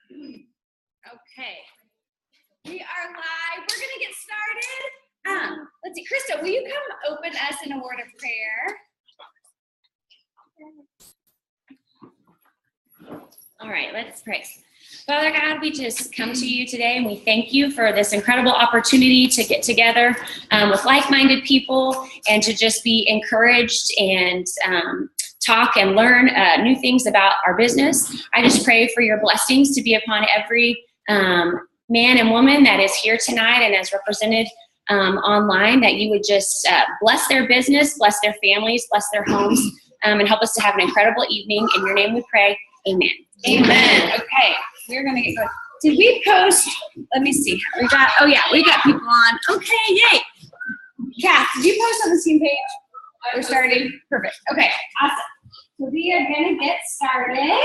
Okay, we are live. We're gonna get started. Let's see, Krista, will you come open us in a word of prayer? All right, let's pray. Father God, we just come to you today and we thank you for this incredible opportunity to get together with like-minded people and to just be encouraged and talk and learn new things about our business. I just pray for your blessings to be upon every man and woman that is here tonight and is represented online, that you would just bless their business, bless their families, bless their homes, and help us to have an incredible evening. In your name we pray, amen. Amen. Okay, we're going to get going. Did we post? Let me see. We got people on. Okay, yay. Kath, did you post on the team page? We're starting. Perfect. Okay, awesome. So we are going to get started.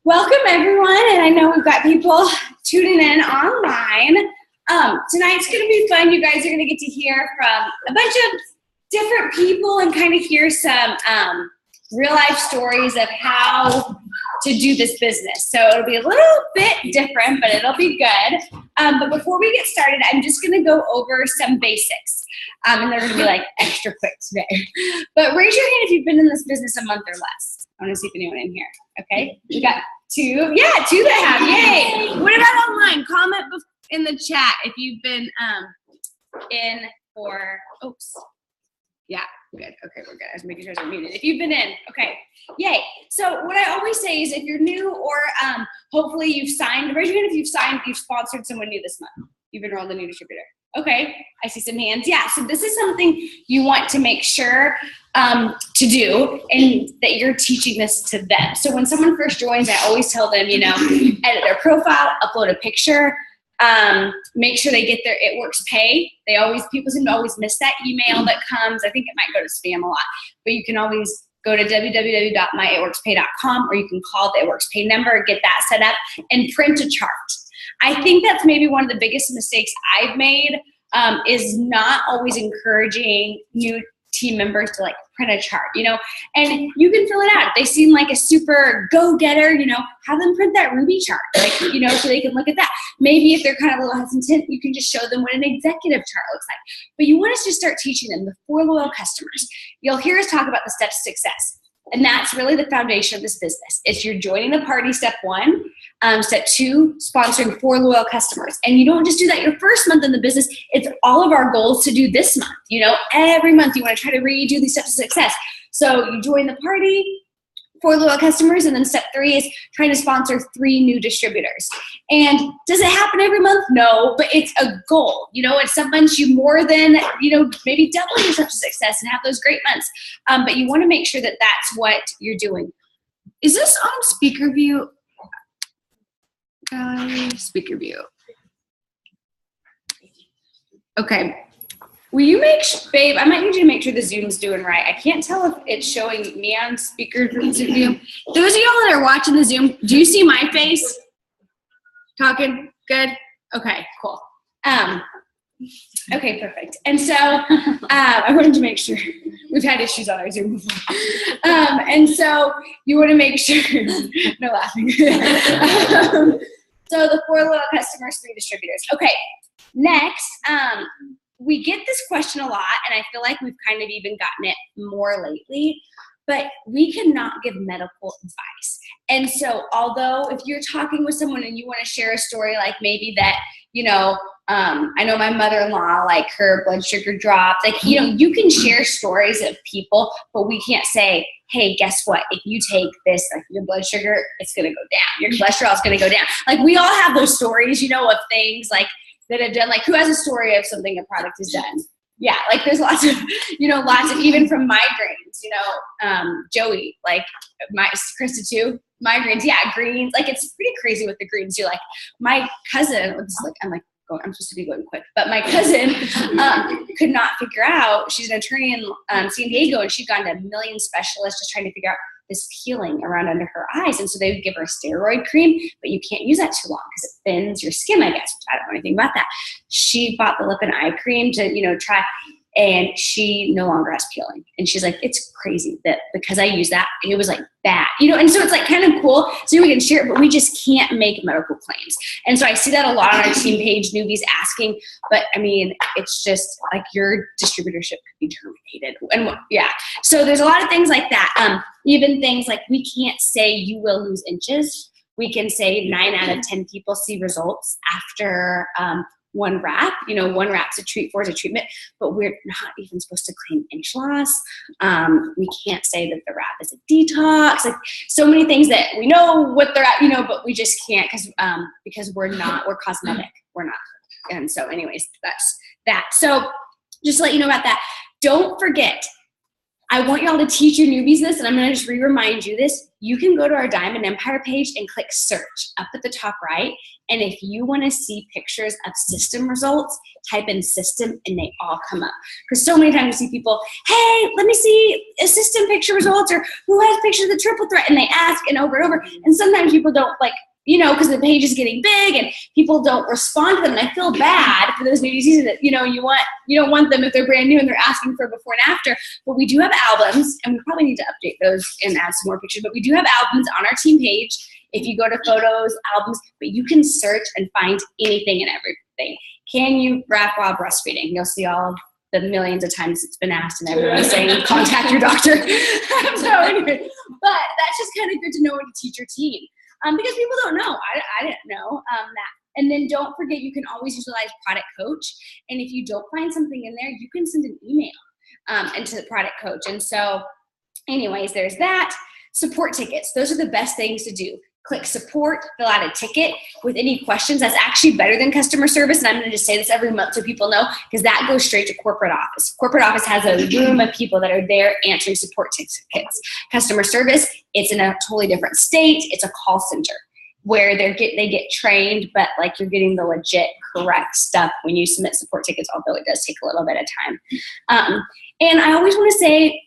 Welcome, everyone. And I know we've got people tuning in online. Tonight's going to be fun. You guys are going to get to hear from a bunch of different people and kind of hear some real life stories of how to do this business. So it'll be a little bit different, but it'll be good. But before we get started, I'm just going to go over some basics. And they're going to be like extra quick today. But raise your hand if you've been in this business a month or less. I want to see if anyone in here. Okay. We got two. Yeah, two that have. Yay. What about online? Comment in the chat if you've been in for, oops. Yeah, good. Okay, we're good. I was making sure I was muted. If you've been in, okay, yay. So what I always say is if you're new or hopefully you've signed, raise your hand if you've sponsored someone new this month. You've enrolled a new distributor. Okay, I see some hands. Yeah, so this is something you want to make sure to do and that you're teaching this to them. So when someone first joins, I always tell them, edit their profile, upload a picture, make sure they get their It Works pay. People seem to always miss that email that comes. I think it might go to spam a lot, but you can always go to www.myitworkspay.com or you can call the It Works pay number, get that set up, and print a chart. I think that's maybe one of the biggest mistakes I've made is not always encouraging new team members to print a chart, and you can fill it out. If they seem like a super go-getter, have them print that Ruby chart, so they can look at that. Maybe if they're kind of a little hesitant, you can just show them what an executive chart looks like. But you want us to start teaching them the 4 loyal customers. You'll hear us talk about the steps to success. And that's really the foundation of this business. It's you're joining the party, step 1. Step 2, sponsoring 4 loyal customers. And you don't just do that your first month in the business. It's all of our goals to do this month. Every month you want to try to redo these steps of success. So you join the party, 4 loyal customers, and then step 3 is trying to sponsor 3 new distributors. And does it happen every month? No, but it's a goal. It's some months you more than, maybe double your steps of success and have those great months. But you want to make sure that that's what you're doing. Is this on speaker view? Speaker view. Okay. Will you babe, I might need you to make sure the Zoom's doing right. I can't tell if it's showing me on speaker view. Those of y'all that are watching the Zoom, do you see my face? Talking? Good? Okay, cool. Okay, perfect. And so I wanted to make sure. We've had issues on our Zoom before. And so you want to make sure. No laughing. So the 4 loyal customers, 3 distributors. Okay, next, we get this question a lot, and I feel like we've kind of even gotten it more lately, but we cannot give medical advice. And so although if you're talking with someone and you want to share a story like maybe that, I know my mother-in-law, her blood sugar dropped, you can share stories of people, but we can't say, hey, guess what? If you take this, your blood sugar, it's going to go down. Your cholesterol is going to go down. We all have those stories, of things that have done, who has a story of something a product has done? Yeah, there's lots of, even from migraines, Joey, Krista too, migraines, yeah, greens. It's pretty crazy what the greens do. My cousin, I'm supposed to be going quick, but my cousin could not figure out, she's an attorney in San Diego, and she'd gone to a million specialists just trying to figure out this peeling around under her eyes. And so they would give her a steroid cream, but you can't use that too long because it thins your skin, I guess, which I don't know anything about that. She bought the lip and eye cream to, try. and she no longer has peeling. And she's like, it's crazy that because I use that, it was like bad, you know? And so it's like kind of cool. So we can share it, but we just can't make medical claims. And so I see that a lot on our team page, newbies asking, but I mean, it's just like your distributorship could be terminated. And yeah, so there's a lot of things like that. Even things like we can't say you will lose inches. We can say 9 out of 10 people see results after one wrap. You know, one wrap's a treat for is a treatment, but we're not even supposed to claim inch loss. We can't say that the wrap is a detox. Like so many things that we know what they're at, you know, but we just can't because we're cosmetic. We're not. And so anyways, that's that. So just to let you know about that. Don't forget, I want y'all to teach your newbies this, and I'm going to just remind you this. You can go to our Diamond Empire page and click search up at the top right. And if you want to see pictures of system results, type in system and they all come up. Because so many times you see people, hey, let me see a system picture results, or who has pictures of the triple threat, and they ask and over and over. And sometimes people don't like, you know, because the page is getting big and people don't respond to them. And I feel bad for those newbies that, you know, you don't want them if they're brand new and they're asking for a before and after. But we do have albums, and we probably need to update those and add some more pictures. But we do have albums on our team page. If you go to photos, albums, but you can search and find anything and everything. Can you wrap while breastfeeding? You'll see all the millions of times it's been asked, and everyone's saying, contact your doctor. So anyway, but that's just kind of good to know when to teach your team. Because people don't know. I didn't know that. And then don't forget, you can always utilize Product Coach. And if you don't find something in there, you can send an email into the Product Coach. And so anyways, there's that. Support tickets. Those are the best things to do. Click support, fill out a ticket with any questions. That's actually better than customer service. And I'm going to just say this every month so people know, because that goes straight to corporate office. Corporate office has a room of people that are there answering support tickets. Customer service, it's in a totally different state. It's a call center where they get trained, but like you're getting the legit correct stuff when you submit support tickets, although it does take a little bit of time. And I always want to say,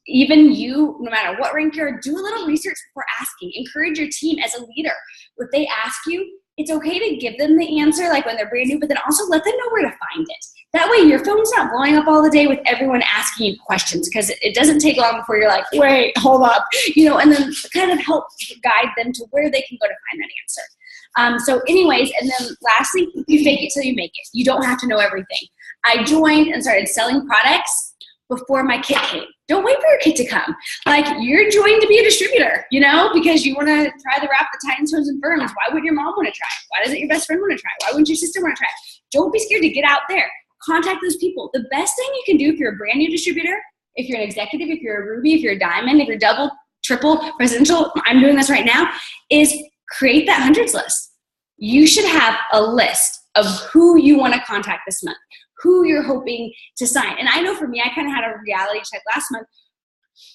even you, no matter what rank you're, do a little research before asking. Encourage your team as a leader. If they ask you, it's okay to give them the answer, like when they're brand new, but then also let them know where to find it. That way your phone's not blowing up all the day with everyone asking you questions, because it doesn't take long before you're like, wait, hold up, you know, and then kind of help guide them to where they can go to find that answer. So anyways, and then lastly, you fake it till you make it. You don't have to know everything. I joined and started selling products before my kit came. Don't wait for your kit to come. Like, you're joined to be a distributor, you know, because you want to try the wrap, the Titans, Tones, and Firms. Why wouldn't your mom want to try it? Why doesn't your best friend want to try it? Why wouldn't your sister want to try it? Don't be scared to get out there. Contact those people. The best thing you can do if you're a brand new distributor, if you're an executive, if you're a Ruby, if you're a Diamond, if you're double, triple, presidential, I'm doing this right now, is create that hundreds list. You should have a list of who you want to contact this month, who you're hoping to sign. And I know for me, I kind of had a reality check last month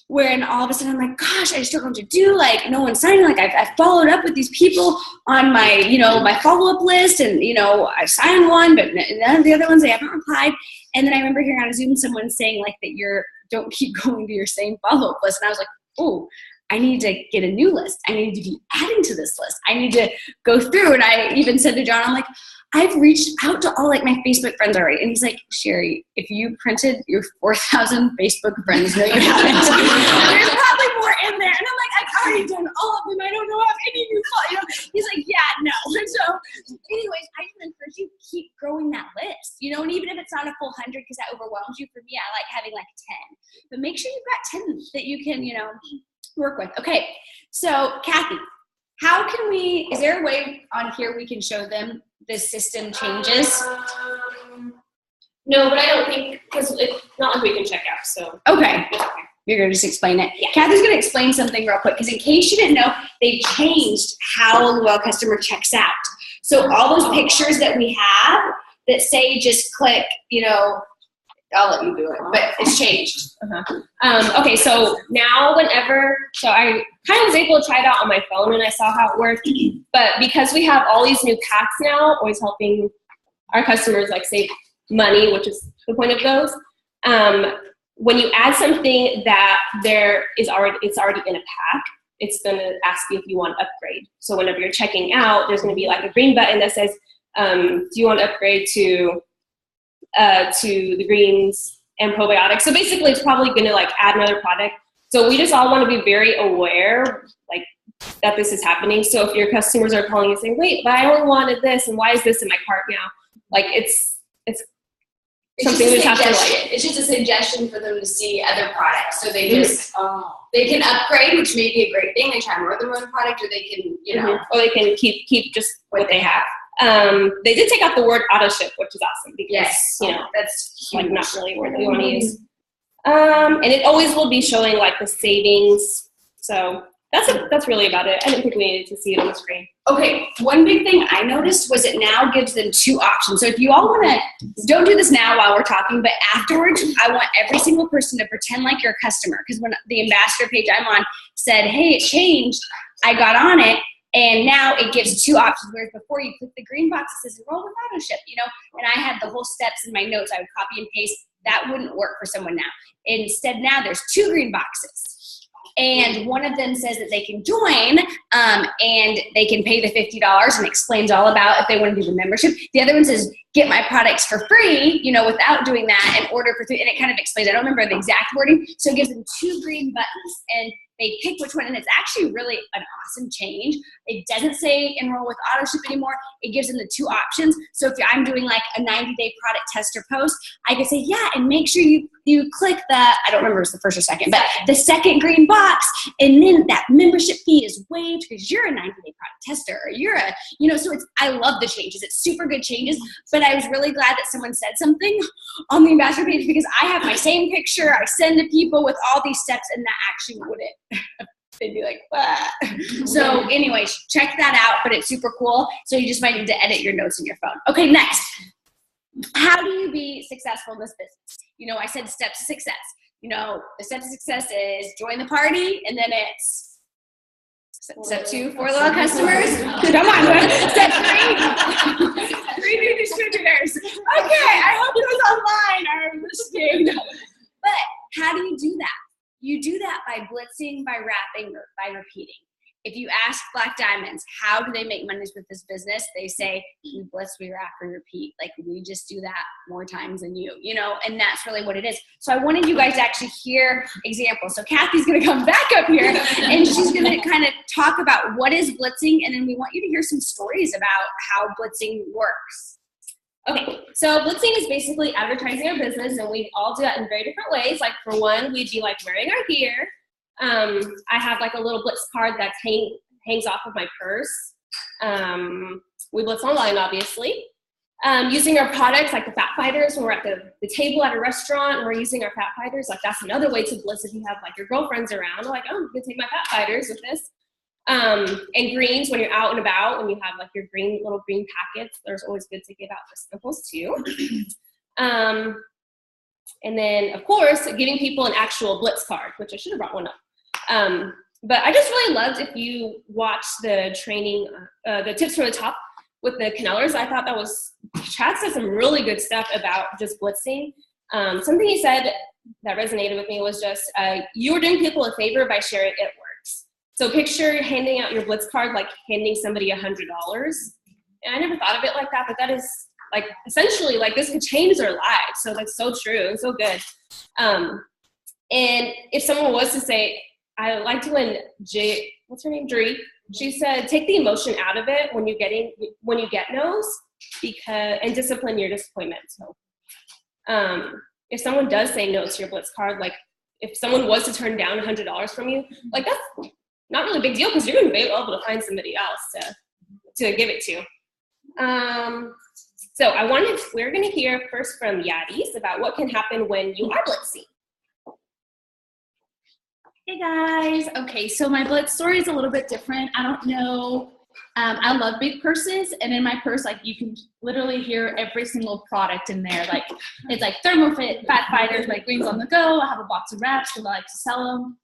where all of a sudden I'm like, gosh, I just don't know what to do. Like, no one's signing. Like, I've followed up with these people on my, you know, my follow-up list, and, you know, I signed one, but none of the other ones, they haven't replied. And then I remember hearing on Zoom someone saying like that don't keep going to your same follow-up list. And I was like, oh, I need to get a new list. I need to be adding to this list. I need to go through. And I even said to John, I'm like, I've reached out to all like my Facebook friends already. And he's like, Sherry, if you printed your 4,000 Facebook friends, no, you haven't. There's probably more in there. And I'm like, I've already done all of them. I don't know if any of you call, you know. He's like, yeah, no. And so anyways, I just encourage you, keep growing that list, you know, and even if it's not a full 100 because that overwhelms you, for me, I like having like 10. But make sure you've got 10 that you can, you know, work with. Okay, so Kathy, how can is there a way on here we can show them the system changes? No, but I don't think, because it's not like we can check out, so. Okay, you're going to just explain it. Yeah. Kathy's going to explain something real quick, because in case you didn't know, they've changed how a Luelle customer checks out. So all those pictures that we have that say just click, you know, I'll let you do it, but it's changed. Okay, so now so I kind of was able to try it out on my phone and I saw how it worked, but because we have all these new packs now, always helping our customers like save money, which is the point of those, when you add something that it's already in a pack, it's going to ask you if you want to upgrade. So whenever you're checking out, there's going to be like a green button that says, do you want to upgrade to the greens and probiotics. So basically it's probably going to like add another product. So we just all want to be very aware like that this is happening. So if your customers are calling and saying, wait, but I only wanted this, and why is this in my cart now? Like it's something we just have to like. It's just a suggestion for them to see other products. So they just, they can upgrade, which may be a great thing. They try more than one product, or they can, you know. Or they can keep just what they have. They did take out the word auto ship, which is awesome because, you know, that's huge. like not really a word that we want to use. And it always will be showing like the savings. So that's really about it. I didn't think we needed to see it on the screen. Okay, one big thing I noticed was it now gives them 2 options. So if you all want to, don't do this now while we're talking, but afterwards, I want every single person to pretend like you're a customer. Because when the ambassador page I'm on said, hey, it changed, I got on it, and now it gives 2 options. Whereas before you click the green box, it says enroll with auto ship, you know, and I had the whole steps in my notes. I would copy and paste. That wouldn't work for someone now. Instead, now there's 2 green boxes. And one of them says that they can join and they can pay the $50 and explains all about if they want to do the membership. The other one says, get my products for free, you know, without doing that, and order for 3. And it kind of explains, I don't remember the exact wording. So it gives them 2 green buttons and they pick which one. And it's actually really an awesome change. It doesn't say enroll with auto ship anymore. It gives them the 2 options. So if I'm doing like a 90-day product tester post, I can say, yeah, and make sure you click the, I don't remember if it's the first or second, but the second green box, and then that membership fee is waived because you're a 90-day product tester, or you're a, you know, so I love the changes. It's super good changes, but I was really glad that someone said something on the ambassador page because I have my same picture I send to people with all these steps, and that actually wouldn't. They'd be like, what? So anyways, check that out, but it's super cool. So you just might need to edit your notes in your phone. Okay, next. How do you be successful in this business? You know, I said steps to success. You know, the steps to success is join the party, and then it's step 2, 4 loyal customers. Come on, step 3, 3 new distributors. Okay, I hope those online are listening. But how do you do that? You do that by blitzing, by wrapping, or by repeating. If you ask Black Diamonds, how do they make money with this business? They say, we blitz, we wrap, we repeat. Like, we just do that more times than you know, and that's really what it is. So I wanted you guys to actually hear examples. So Kathy's going to come back up here, and she's going to kind of talk about what is blitzing, and then we want you to hear some stories about how blitzing works. Okay, so blitzing is basically advertising our business, and we all do that in very different ways. Like for one, we'd be like wearing our gear. I have like a little blitz card that hangs off of my purse. We blitz online, obviously. Using our products like the Fat Fighters when we're at the table at a restaurant and we're using our Fat Fighters, like that's another way to blitz if you have like your girlfriends around. Like, oh, I'm gonna take my Fat Fighters with this. And greens when you're out and about, when you have like your little green packets, there's always good to give out for samples too. And then of course, giving people an actual blitz card, which I should have brought one up. But I just really loved if you watch the training, the tips from the top with the Canellers. I thought Chad said some really good stuff about just blitzing. Something he said that resonated with me was just, you are doing people a favor by sharing it works. So picture handing out your blitz card like handing somebody $100. And I never thought of it like that, but that is like essentially like this could change their lives. So that's so true and so good. And if someone was to say, I liked when what's her name, Dree, she said, take the emotion out of it when you get no's, and discipline your disappointment. So if someone does say no to your blitz card, like if someone was to turn down $100 from you, like that's not really a big deal because you're going to be able to find somebody else to give it to. So we're going to hear first from Yadis about what can happen when you are blitzing. Hey guys. Okay, so my blitz story is a little bit different. I don't know. I love big purses, and in my purse, like you can literally hear every single product in there. Like it's like ThermoFit, Fat Fighters, like Greens on the Go. I have a box of wraps because I like to sell them.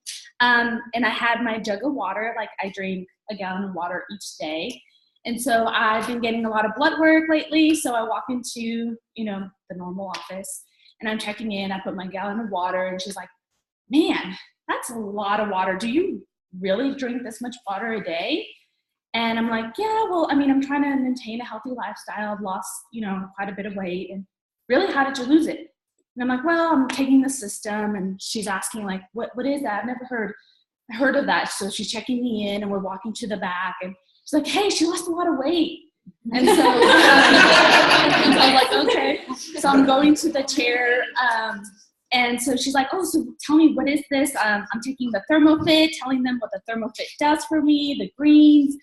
And I had my jug of water. Like I drink a gallon of water each day. And so I've been getting a lot of blood work lately. So I walk into, the normal office and I'm checking in. I put my gallon of water and she's like, man, that's a lot of water. Do you really drink this much water a day? And I'm like, yeah, well, I'm trying to maintain a healthy lifestyle. I've lost, quite a bit of weight. And really, how did you lose it? And I'm like, well, I'm taking the system. And she's asking like, what is that? I've never heard of that. So she's checking me in and we're walking to the back and she's like, hey, she lost a lot of weight. And so I'm like, okay. So I'm going to the chair. And so she's like, oh, so tell me, what is this? I'm taking the ThermoFit, telling them what the ThermoFit does for me, the greens.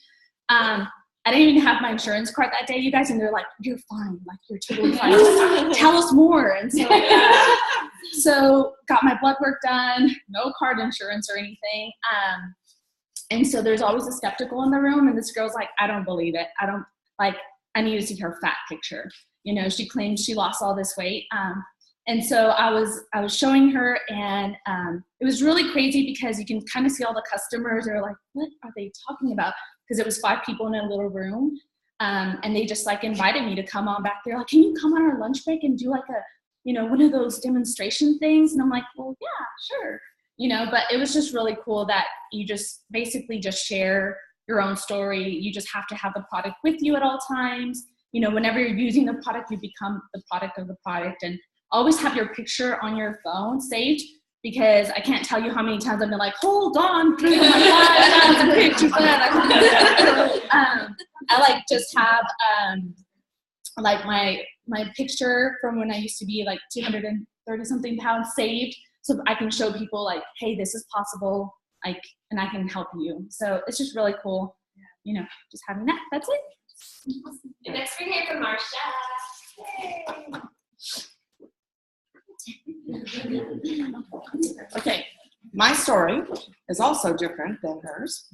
I didn't even have my insurance card that day, you guys, and they're like, you're fine, like you're totally fine. Just tell us more. And so, so got my blood work done, no card insurance or anything. And so there's always a skeptical in the room, and this girl's like, I don't believe it. I need to see her fat picture. You know, she claims she lost all this weight. And so I was showing her, and it was really crazy because you can kind of see all the customers are like, what are they talking about? Because it was 5 people in a little room. And they just like invited me to come on back there. Like, can you come on our lunch break and do like one of those demonstration things? And I'm like, well, yeah, sure. But it was just really cool that you just basically just share your own story. You just have to have the product with you at all times. Whenever you're using the product, you become the product of the product. And always have your picture on your phone saved, because I can't tell you how many times I've been like, hold on, 3,500 pictures. I like just have like my picture from when I used to be like 230 something pounds saved, so I can show people like, hey, this is possible, like, and I can help you. So it's just really cool, just having that. That's it. And next we hear from Marsha. Okay, my story is also different than hers.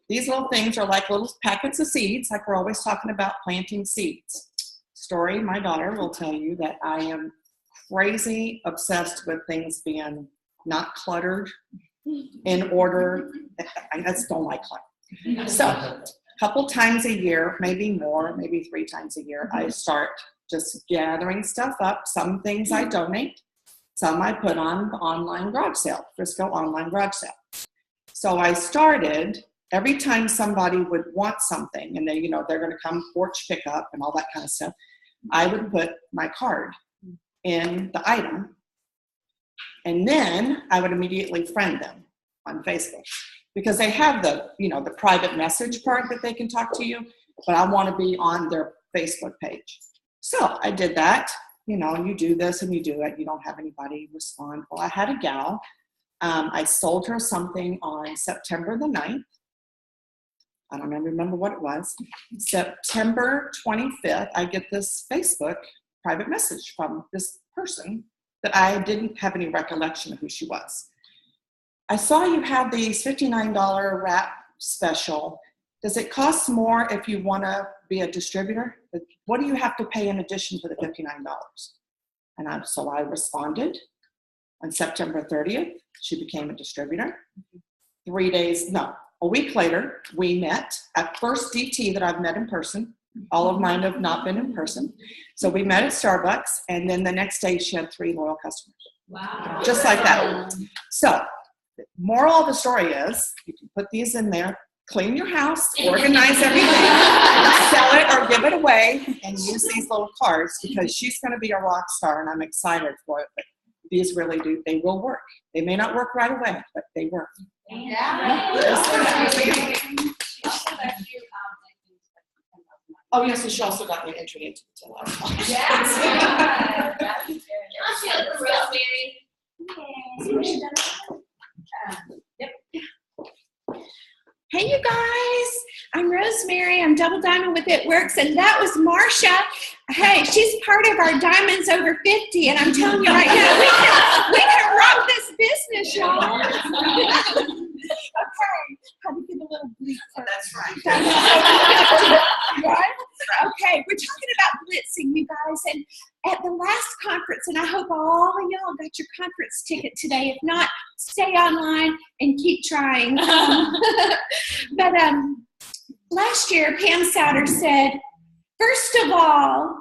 These little things are like little packets of seeds, like we're always talking about planting seeds. Story, my daughter will tell you that I am crazy obsessed with things being not cluttered, in order. I just don't like clutter. So a couple times a year, maybe more, maybe 3 times a year, I start just gathering stuff up. Some things I donate, some I put on the online garage sale, Frisco online garage sale. So I started, every time somebody would want something and they, they're going to come porch pick up and all that kind of stuff, I would put my card in the item, and then I would immediately friend them on Facebook, because they have the, the private message part that they can talk to you, but I want to be on their Facebook page. So I did that, and you do this and you do it. You don't have anybody respond. Well, I had a gal. I sold her something on September the 9th. I don't even remember what it was. September 25th, I get this Facebook private message from this person that I didn't have any recollection of who she was. I saw you had these $59 wrap special. Does it cost more if you want to be a distributor? What do you have to pay in addition to the $59? And so I responded. On September 30th, she became a distributor. A week later, we met at first DT that I've met in person. All of mine have not been in person. So we met at Starbucks, and then the next day she had 3 loyal customers. Wow. Just like that. So the moral of the story is, you can put these in there, clean your house, organize everything, sell it or give it away, and use these little cards, because she's going to be a rock star, and I'm excited for it. But these really do, they will work. They may not work right away, but they work. Oh, yes, and she also got me entry into the $10,000. Yes. Rosemary. Hey, you guys, I'm Rosemary. I'm Double Diamond with It Works, and that was Marsha. Hey, she's part of our Diamonds Over 50, and I'm telling you right now, we can rock this business, y'all. Okay, how to give a little bleep first. That's right. Right? Okay, we're talking about blitzing, you guys, and at the last conference, and I hope all of y'all got your conference ticket today. If not, stay online and keep trying. But last year, Pam Souter said, first of all,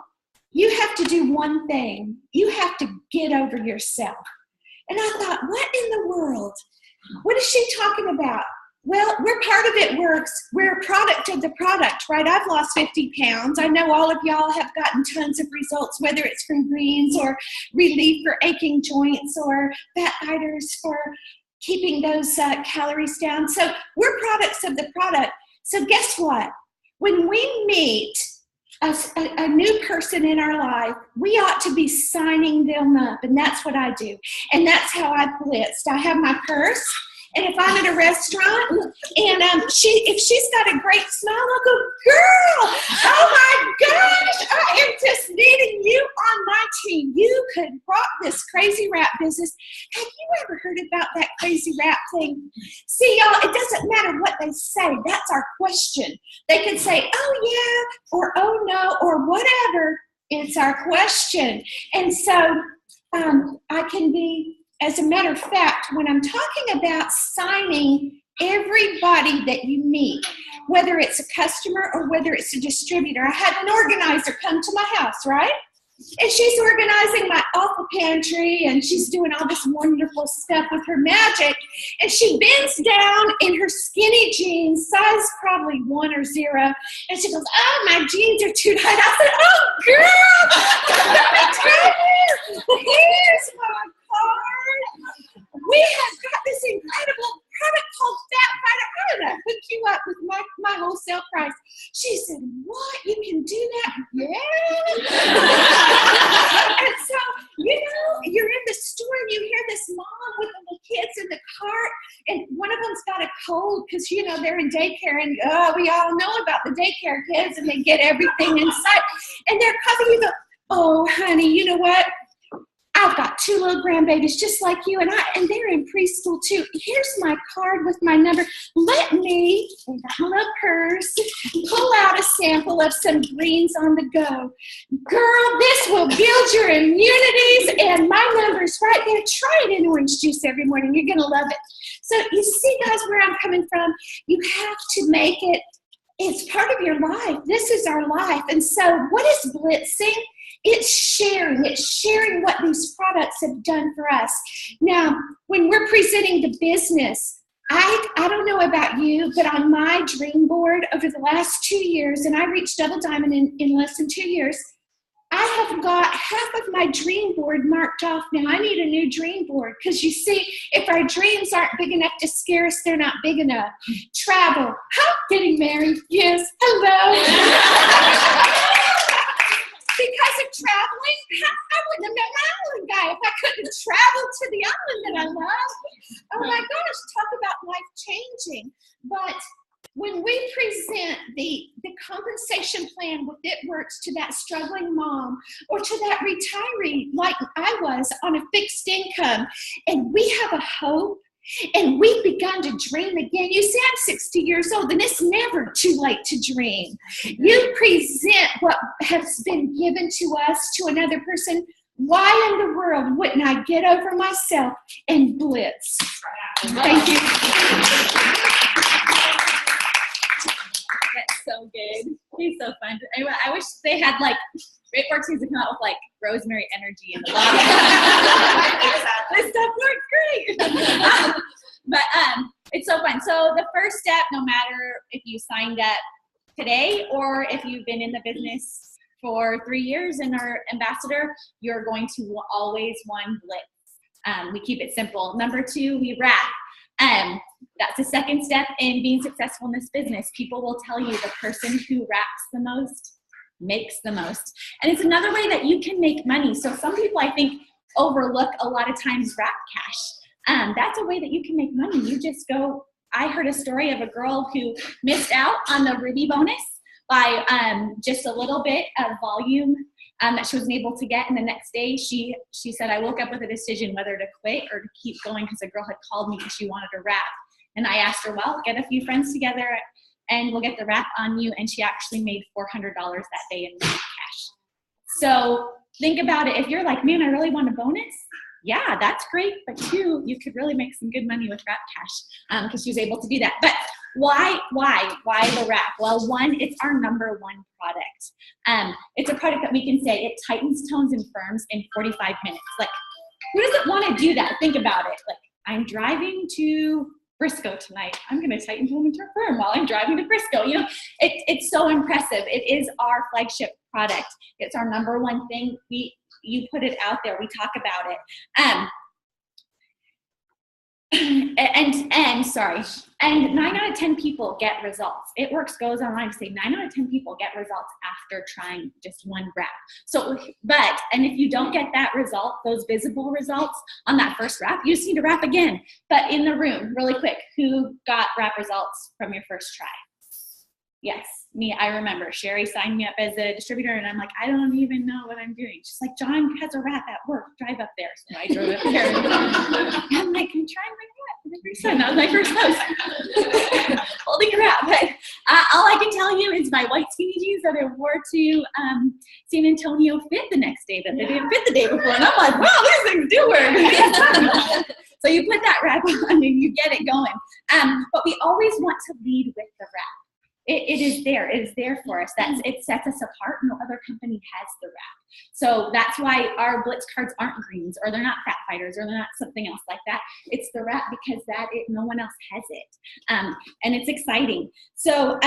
you have to do one thing. You have to get over yourself. And I thought, what in the world? What is she talking about? Well, Well, we're part of It Works. We're a product of the product, right? I've lost 50 pounds. I know all of y'all have gotten tons of results, whether it's from greens or relief for aching joints or fat fighters for keeping those calories down. So we're products of the product. So guess what? When we meet a new person in our life, we ought to be signing them up. And that's what I do. And that's how I blitzed. I have my purse. And if I'm at a restaurant and if she's got a great smile, I'll go, girl, oh my gosh, I am just needing you on my team. You could rock this crazy wrap business. Have you ever heard about that crazy wrap thing? See, y'all, it doesn't matter what they say. That's our question. They could say, oh yeah, or oh no, or whatever. It's our question. And so I can be, as a matter of fact, when I'm talking about signing everybody that you meet, whether it's a customer or whether it's a distributor, I had an organizer come to my house, right? And she's organizing my awful pantry and she's doing all this wonderful stuff with her magic. And she bends down in her skinny jeans, size probably 1 or 0. And she goes, oh, my jeans are too tight. I said, oh, girl, let me tell you, here's my card. We have got this incredible product called Fat Fighter. I'm going to hook you up with my wholesale price. She said, what? You can do that? Yeah. And so, you're in the store and you hear this mom with the little kids in the cart, and one of them's got a cold because, they're in daycare, and we all know about the daycare kids, and they get everything inside. And they're coughing. You go, oh, honey, you know what? I've got 2 little grandbabies just like you, and they're in preschool too. Here's my card with my number. Let me, and got my little purse, pull out a sample of some greens on the go. Girl, this will build your immunities, and my number's right there. Try it in orange juice every morning. You're gonna love it. So you see, guys, where I'm coming from. You have to make it. It's part of your life. This is our life. And so what is blitzing? It's sharing what these products have done for us. Now, when we're presenting the business, I don't know about you, but on my dream board over the last 2 years, and I reached double diamond in less than 2 years, I have got half of my dream board marked off now. I need a new dream board because you see, if our dreams aren't big enough to scare us, they're not big enough. Travel. Huh? Getting married. Yes. Hello. Because of traveling, I wouldn't have met my island guy if I couldn't travel to the island that I love. Oh my gosh, talk about life changing. But when we present the compensation plan with It Works to that struggling mom or to that retiree like I was on a fixed income, and we have a hope, and we've begun to dream again. You see, I'm 60 years old, and it's never too late to dream. You present what has been given to us to another person. Why in the world wouldn't I get over myself and blitz? Thank you. That's so good. He's so fun. I wish they had It Works needs to come out with rosemary energy in the bottom. This stuff works great. But it's so fun. So the first step, no matter if you signed up today or if you've been in the business for 3 years and are ambassador, you're going to always one blitz. We keep it simple. Number 2, we wrap. That's the second step in being successful in this business. People will tell you the person who wraps the most makes the most. And it's another way that you can make money. So some people, I think, overlook a lot of times wrap cash. That's a way that you can make money. You just go, I heard a story of a girl who missed out on the Ruby bonus by just a little bit of volume that she wasn't able to get. And the next day she said, I woke up with a decision whether to quit or to keep going because a girl had called me because she wanted to wrap. And I asked her, well, get a few friends together and we'll get the wrap on you. And she actually made $400 that day in cash. So think about it. If you're like, man, I really want a bonus. Yeah, that's great. But 2, you could really make some good money with wrap cash because she was able to do that. But why the wrap? Well, 1, it's our number 1 product. It's a product that we can say it tightens, tones, and firms in 45 minutes. Who doesn't want to do that? Think about it. I'm driving to Frisco tonight. I'm going to tighten home into firm while I'm driving to Frisco. You know, it's so impressive. It is our flagship product. It's our number one thing. You put it out there. We talk about it. And 9 out of 10 people get results. It goes online to say 9 out of 10 people get results after trying just one wrap. So, and if you don't get that result, those visible results on that first wrap, you just need to wrap again. But in the room, really quick, who got wrap results from your first try? Yes, me. I remember Sherry signed me up as a distributor, and I'm like, I don't even know what I'm doing. She's like, John has a wrap at work. Drive up there. So I drove up there. I'm like, I'm trying my wrap for the first time. That was my first post. Holy crap! But all I can tell you is my white skinny jeans that I wore to San Antonio fit the next day that they didn't fit the day before, and I'm like, wow, these things do work. So you put that wrap on and you get it going. But we always want to lead with the wrap. It is there. It is there for us. It sets us apart. No other company has the wrap. So that's why our Blitz cards aren't greens, or they're not Fat Fighters, or they're not something else like that. It's the wrap because no one else has it. And it's exciting. So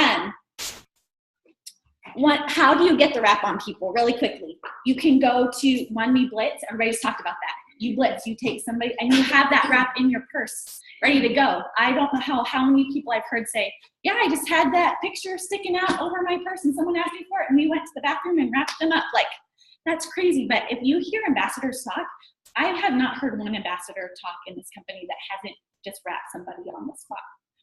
how do you get the wrap on people? Really quickly. You can go to One Me Blitz. Everybody's talked about that. You blitz, you take somebody, and you have that wrap in your purse, ready to go. I don't know how many people I've heard say, yeah, I just had that picture sticking out over my purse and someone asked me for it and we went to the bathroom and wrapped them up. Like, that's crazy. But if you hear ambassadors talk, I have not heard one ambassador talk in this company that hasn't just wrapped somebody on the spot,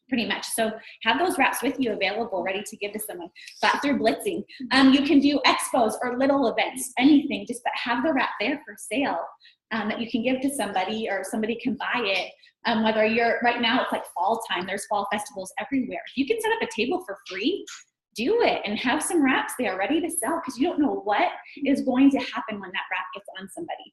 pretty much. So have those wraps with you available, ready to give to someone. But through blitzing, you can do expos or little events, anything, but have the wrap there for sale. That you can give to somebody, or somebody can buy it. Whether right now it's like fall time, there's fall festivals everywhere. If you can set up a table for free, do it and have some wraps there ready to sell, because you don't know what is going to happen when that wrap gets on somebody.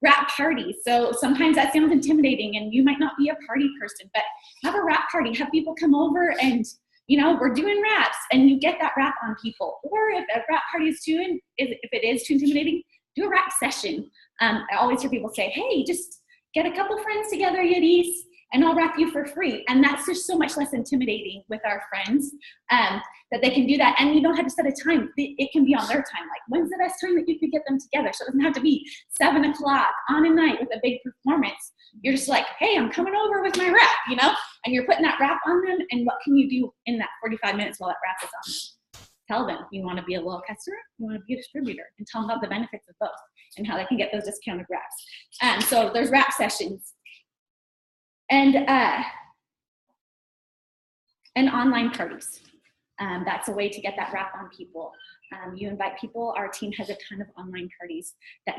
Wrap parties. So sometimes that sounds intimidating and you might not be a party person, but have a wrap party, have people come over and, you know, we're doing wraps, and you get that wrap on people. Or if a wrap party if it is too intimidating, do a wrap session. I always hear people say, hey, just get a couple friends together, Yiddies, and I'll wrap you for free. And that's just so much less intimidating with our friends that they can do that. And you don't have to set a time. It can be on their time. Like, when's the best time that you could get them together? So it doesn't have to be 7 o'clock on a night with a big performance. You're just like, hey, I'm coming over with my wrap, you know? And you're putting that wrap on them. And what can you do in that 45 minutes while that wrap is on them? Tell them you want to be a loyal customer, you want to be a distributor, and tell them about the benefits of both and how they can get those discounted wraps. So there's wrap sessions. And online parties. That's a way to get that wrap on people. You invite people. Our team has a ton of online parties that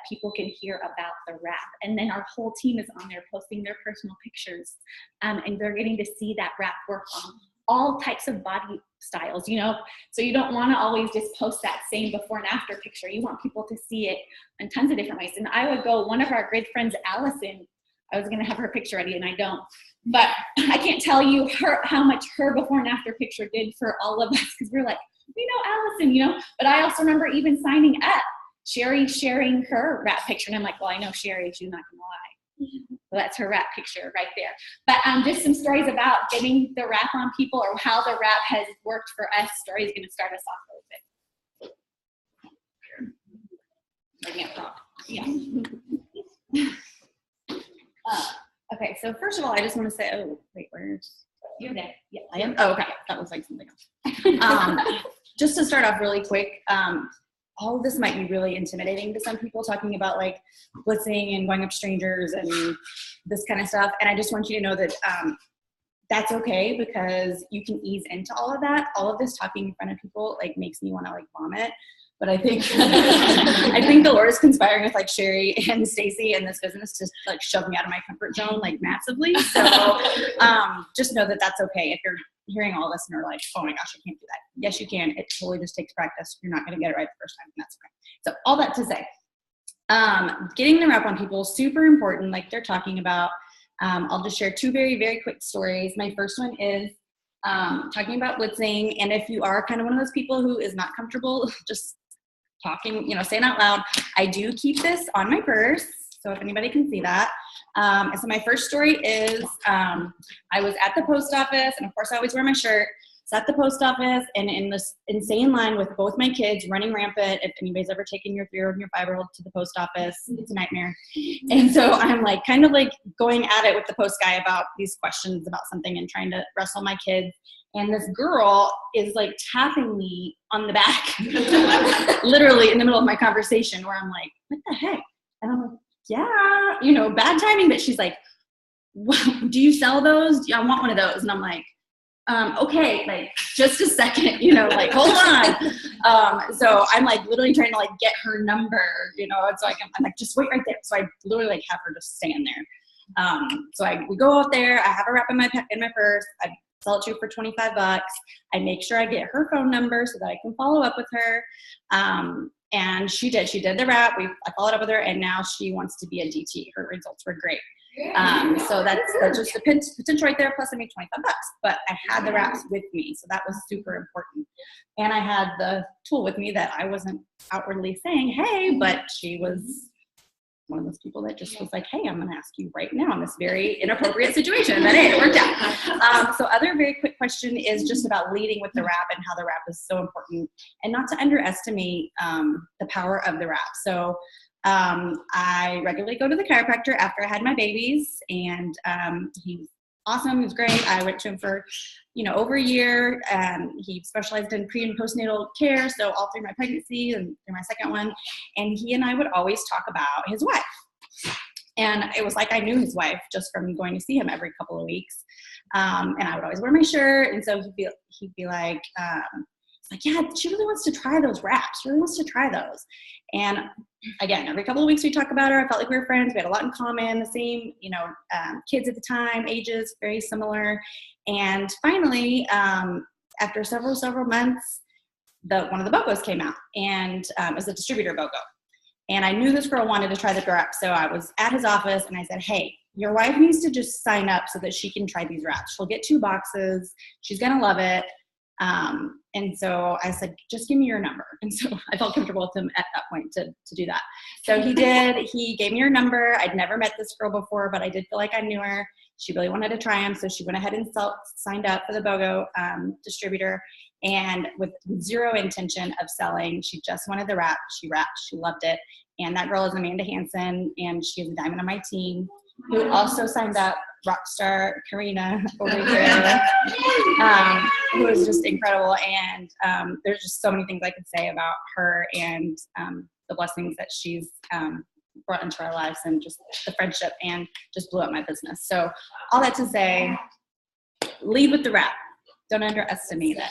people can hear about the wrap. And then our whole team is on there posting their personal pictures. And they're getting to see that wrap work on all types of body styles, you know? So you don't want to always just post that same before and after picture. You want people to see it in tons of different ways. And I would go, one of our great friends, Allison, I was going to have her picture ready and I don't, but I can't tell you how much her before and after picture did for all of us, because we're like, we know Allison, you know? But I also remember even signing up, Sherry sharing her wrap picture. And I'm like, well, I know Sherry, she's not going to lie. Well, that's her wrap picture right there. But just some stories about getting the wrap on people, or how the wrap has worked for us. Story is going to start us off a little bit. Yeah. Okay, so first of all, I just want to say, oh, wait, where's? You're there. Yeah, I am. Oh, okay, that looks like something else. Just to start off really quick, all of this might be really intimidating to some people, talking about like blitzing and going up strangers and this kind of stuff. And I just want you to know that that's okay, because you can ease into all of that. All of this talking in front of people like makes me want to like vomit. But I think I think the Lord is conspiring with like Sherry and Stacy in this business to like shove me out of my comfort zone like massively. So just know that that's okay. If you're hearing all this and you're like, oh my gosh, I can't do that. Yes, you can. It totally just takes practice. You're not going to get it right the first time, and that's okay. So all that to say, getting the wrap on people, super important. Like they're talking about. I'll just share 2 very, very quick stories. My first one is talking about blitzing. And if you are kind of one of those people who is not comfortable just talking, you know, saying out loud, I do keep this on my purse. So if anybody can see that. And so my first story is I was at the post office, and of course I always wear my shirt. It's at the post office and in this insane line with both my kids running rampant. If anybody's ever taken your 3-year-old and your 5-year-old to the post office, it's a nightmare. And so I'm like kind of like going at it with the post guy about these questions about something and trying to wrestle my kids. And this girl is like tapping me on the back, literally in the middle of my conversation, where I'm like, what the heck? And I'm like, yeah, you know, bad timing. But she's like, do you sell those? I want one of those. And I'm like, okay, like just a second, you know, like hold on. So I'm like literally trying to like get her number, you know, and so I'm like, just wait right there. So I literally like have her just stand there. So we go out there, I have a wrap in my purse, I sell it to her for $25. I make sure I get her phone number so that I can follow up with her. And she did the wrap. I followed up with her, and now she wants to be a DT. Her results were great. So that's just a potential right there. Plus I made $25, but I had the wraps with me. So that was super important. And I had the tool with me that I wasn't outwardly saying, hey, but she was one of those people that just was like, hey, I'm going to ask you right now in this very inappropriate situation. That it worked out. So other very quick question is just about leading with the wrap and how the wrap is so important, and not to underestimate the power of the wrap. So I regularly go to the chiropractor after I had my babies, and he's awesome. He was great. I went to him for, over a year. He specialized in pre and postnatal care, so all through my pregnancy and through my second one. And he and I would always talk about his wife. And it was like I knew his wife just from going to see him every couple of weeks. And I would always wear my shirt, and so he'd be like, yeah, she really wants to try those wraps. She really wants to try those. And again, every couple of weeks we talk about her. I felt like we were friends. We had a lot in common, the same, kids at the time, ages, very similar. And finally, after several months, one of the BOGOs came out, and it was a distributor BOGO. And I knew this girl wanted to try the wraps. So I was at his office and I said, hey, your wife needs to just sign up so that she can try these wraps. She'll get 2 boxes. She's going to love it. And so I said, just give me your number. And so I felt comfortable with him at that point to do that. So he did. He gave me her number. I'd never met this girl before, but I did feel like I knew her. She really wanted to try them. So she went ahead and signed up for the BOGO distributor. And with zero intention of selling, she just wanted the wrap. She wrapped. She loved it. And that girl is Amanda Hansen, and she is a diamond on my team, who also signed up, Rockstar Karina over here, who is just incredible. And there's just so many things I could say about her and the blessings that she's brought into our lives, and just the friendship, and just blew up my business. So all that to say, lead with the wrap. Don't underestimate it.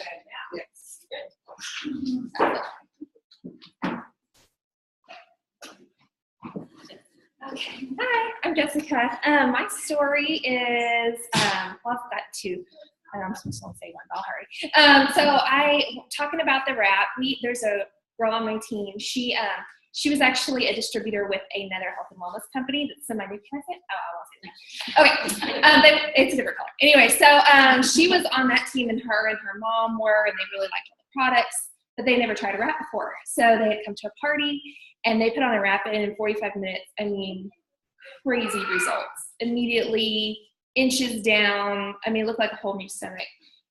Okay. Hi, I'm Jessica. My story is, I've got 2. I'm supposed to say one, but I'll hurry. So talking about the wrap, there's a girl on my team. She was actually a distributor with another health and wellness company that's semi-new. Can I say it? Oh, I won't say that. Okay. It's a different color. Anyway, so she was on that team, and her mom were, and they really liked all the products, but they never tried a wrap before. So they had come to a party, and they put on a wrap, and in 45 minutes, I mean, crazy results. Immediately, inches down. I mean, it looked like a whole new stomach.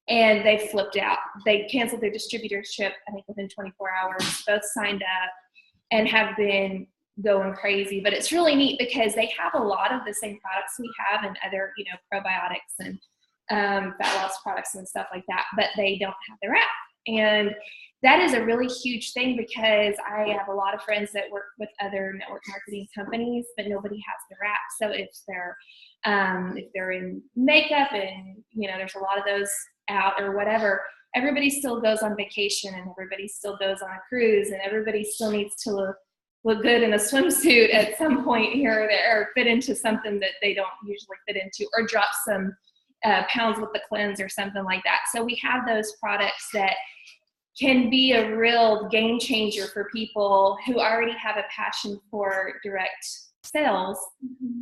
And they flipped out. They canceled their distributorship, I think, within 24 hours. Both signed up and have been going crazy. But it's really neat because they have a lot of the same products we have, and other, probiotics and fat loss products and stuff like that, but they don't have the wrap. And that is a really huge thing, because I have a lot of friends that work with other network marketing companies, but nobody has the wrap. So if they're in makeup, and there's a lot of those out or whatever, everybody still goes on vacation, and everybody still goes on a cruise, and everybody still needs to look good in a swimsuit at some point here or there, or fit into something that they don't usually fit into, or drop some pounds with the cleanse or something like that. So we have those products that can be a real game changer for people who already have a passion for direct sales,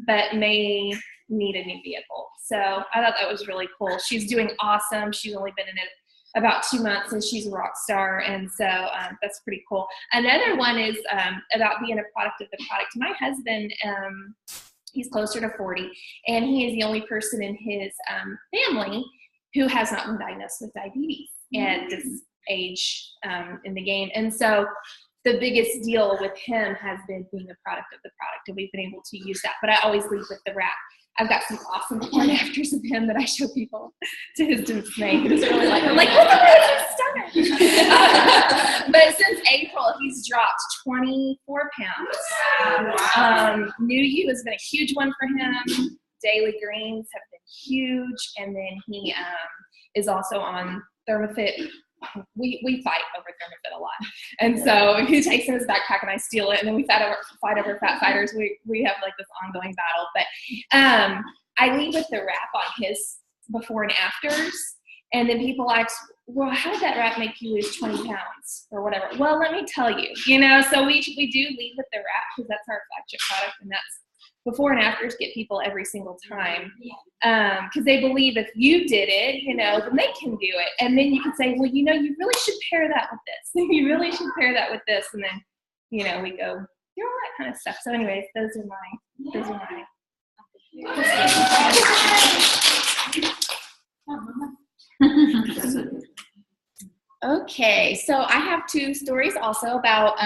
but may need a new vehicle. So I thought that was really cool. She's doing awesome. She's only been in it about 2 months, and she's a rock star, and so that's pretty cool. Another one is about being a product of the product. My husband, he's closer to 40, and he is the only person in his family who has not been diagnosed with diabetes at this age in the game. And so the biggest deal with him has been being a product of the product, and we've been able to use that. But I always leave with the wrap. I've got some awesome before and afters of him that I show people to his dismay. He's really like, I'm like, look at this, you're stunning. But since April, he's dropped 24 pounds. New You has been a huge one for him. Daily Greens have been huge. And then he is also on ThermoFit. We fight over ThermoFit a lot. And so he takes in his backpack and I steal it, and then we fight over Fat Fighters. We have like this ongoing battle. But I lead with the wrap on his before and afters, and then people ask, well, how did that wrap make you lose 20 pounds or whatever? Well, let me tell you, so we do lead with the wrap because that's our flagship product, and that's before and afters get people every single time, because they believe if you did it, then they can do it. And then you can say, well, you really should pair that with this. You really should pair that with this. And then, we go, all that kind of stuff. So anyways, those are my. Okay, so I have 2 stories also about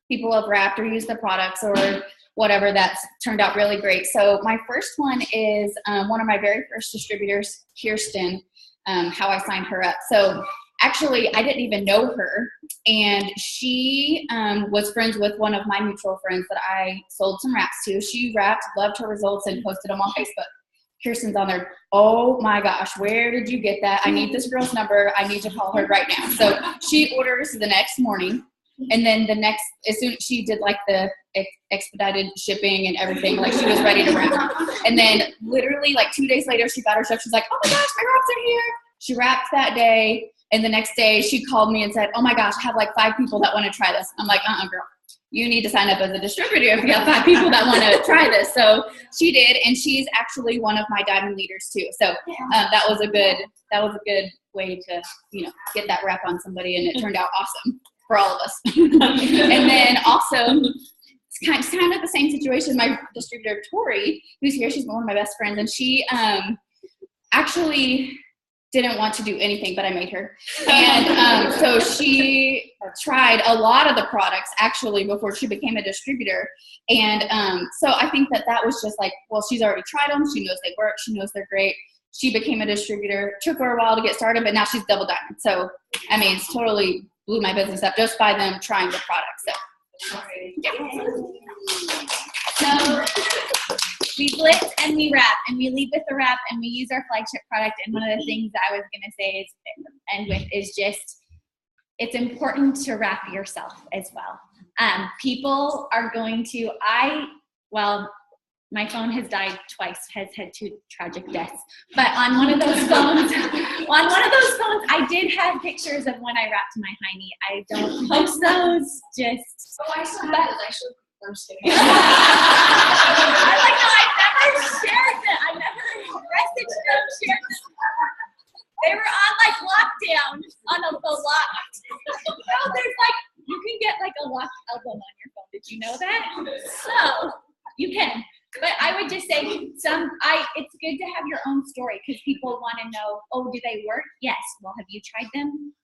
people who have wrapped or used the products or whatever that's turned out really great. So my first one is one of my very first distributors, Kirsten, how I signed her up. So actually, I didn't even know her, and she was friends with one of my mutual friends that I sold some wraps to. She wrapped, loved her results, and posted them on Facebook. Kirsten's on there. Oh my gosh, where did you get that? I need this girl's number. I need to call her right now. So she orders the next morning. And then as soon as she did like the expedited shipping and everything, like she was ready to wrap. And then literally like 2 days later, she got her stuff. She's like, oh my gosh, my wraps are here. She wrapped that day. And the next day she called me and said, oh my gosh, I have like 5 people that want to try this. I'm like, girl, you need to sign up as a distributor if you have 5 people that want to try this. So she did. And she's actually one of my diamond leaders too. So that was a good way to, get that wrap on somebody. And it turned out awesome for all of us. And then also, it's kind of the same situation. My distributor, Tori, who's here, she's one of my best friends, and she actually didn't want to do anything, but I made her. And so she tried a lot of the products actually before she became a distributor. And so I think that was just like, well, she's already tried them. She knows they work. She knows they're great. She became a distributor. Took her a while to get started, but now she's double diamond. So, it's totally blew my business up just by them trying the product. So, So we blitz and we wrap, and we lead with the wrap, and we use our flagship product. And one of the things that I was going to say is just it's important to wrap yourself as well. People are going to, my phone has died twice, has had 2 tragic deaths. But on one of those phones, I did have pictures of when I wrapped my hiney. I don't post those, just. Oh, I saw that. I'm just kidding. I'm like, no, I've never shared them. I never messaged them, shared them. They were on like lockdown, on the lock. No, there's like, you can get like a locked album on your phone. Did you know that? So, you can. But I would just say it's good to have your own story because people want to know, oh, do they work? Yes. Well, have you tried them?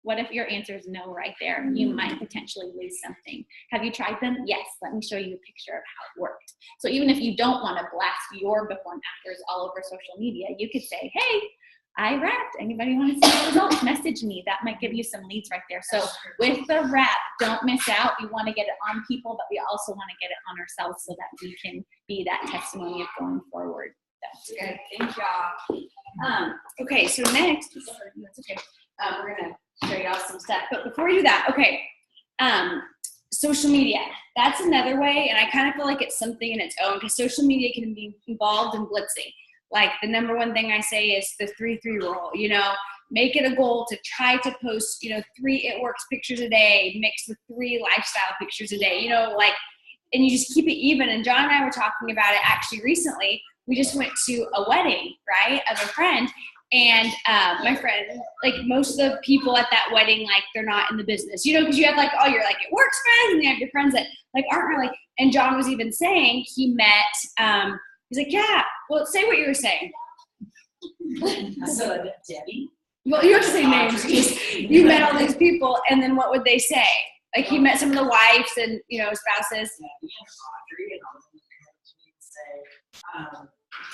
What if your answer is no right there? You might potentially lose something. Have you tried them? Yes. Let me show you a picture of how it worked. So even if you don't want to blast your before and afters all over social media, you could say, hey, I wrapped. Anybody want to see the results? Message me. That might give you some leads right there. So with the wrap, don't miss out. We want to get it on people, but we also want to get it on ourselves so that we can be that testimony of going forward. That's good. Thank y'all. Okay, so next, that's okay. We're going to show you all some stuff. But before we do that, okay, social media. That's another way, and I kind of feel like it's something in its own because social media can be involved in blitzing. Like the number one thing I say is the 3-3 rule, make it a goal to try to post, 3 It Works pictures a day, mixed with 3 lifestyle pictures a day, and you just keep it even. And John and I were talking about it actually recently. We just went to a wedding, right, of a friend, And my friend, like most of the people at that wedding, like they're not in the business, you know, because you have like all your like it works friends, and you have your friends that like aren't really. And John was even saying he met. He's like, yeah. Well, say what you were saying. So Debbie. Well, you have to say names. You met all these people, and then what would they say? Like he met some of the wives and spouses. Yeah, me and Audrey and all of them come to me and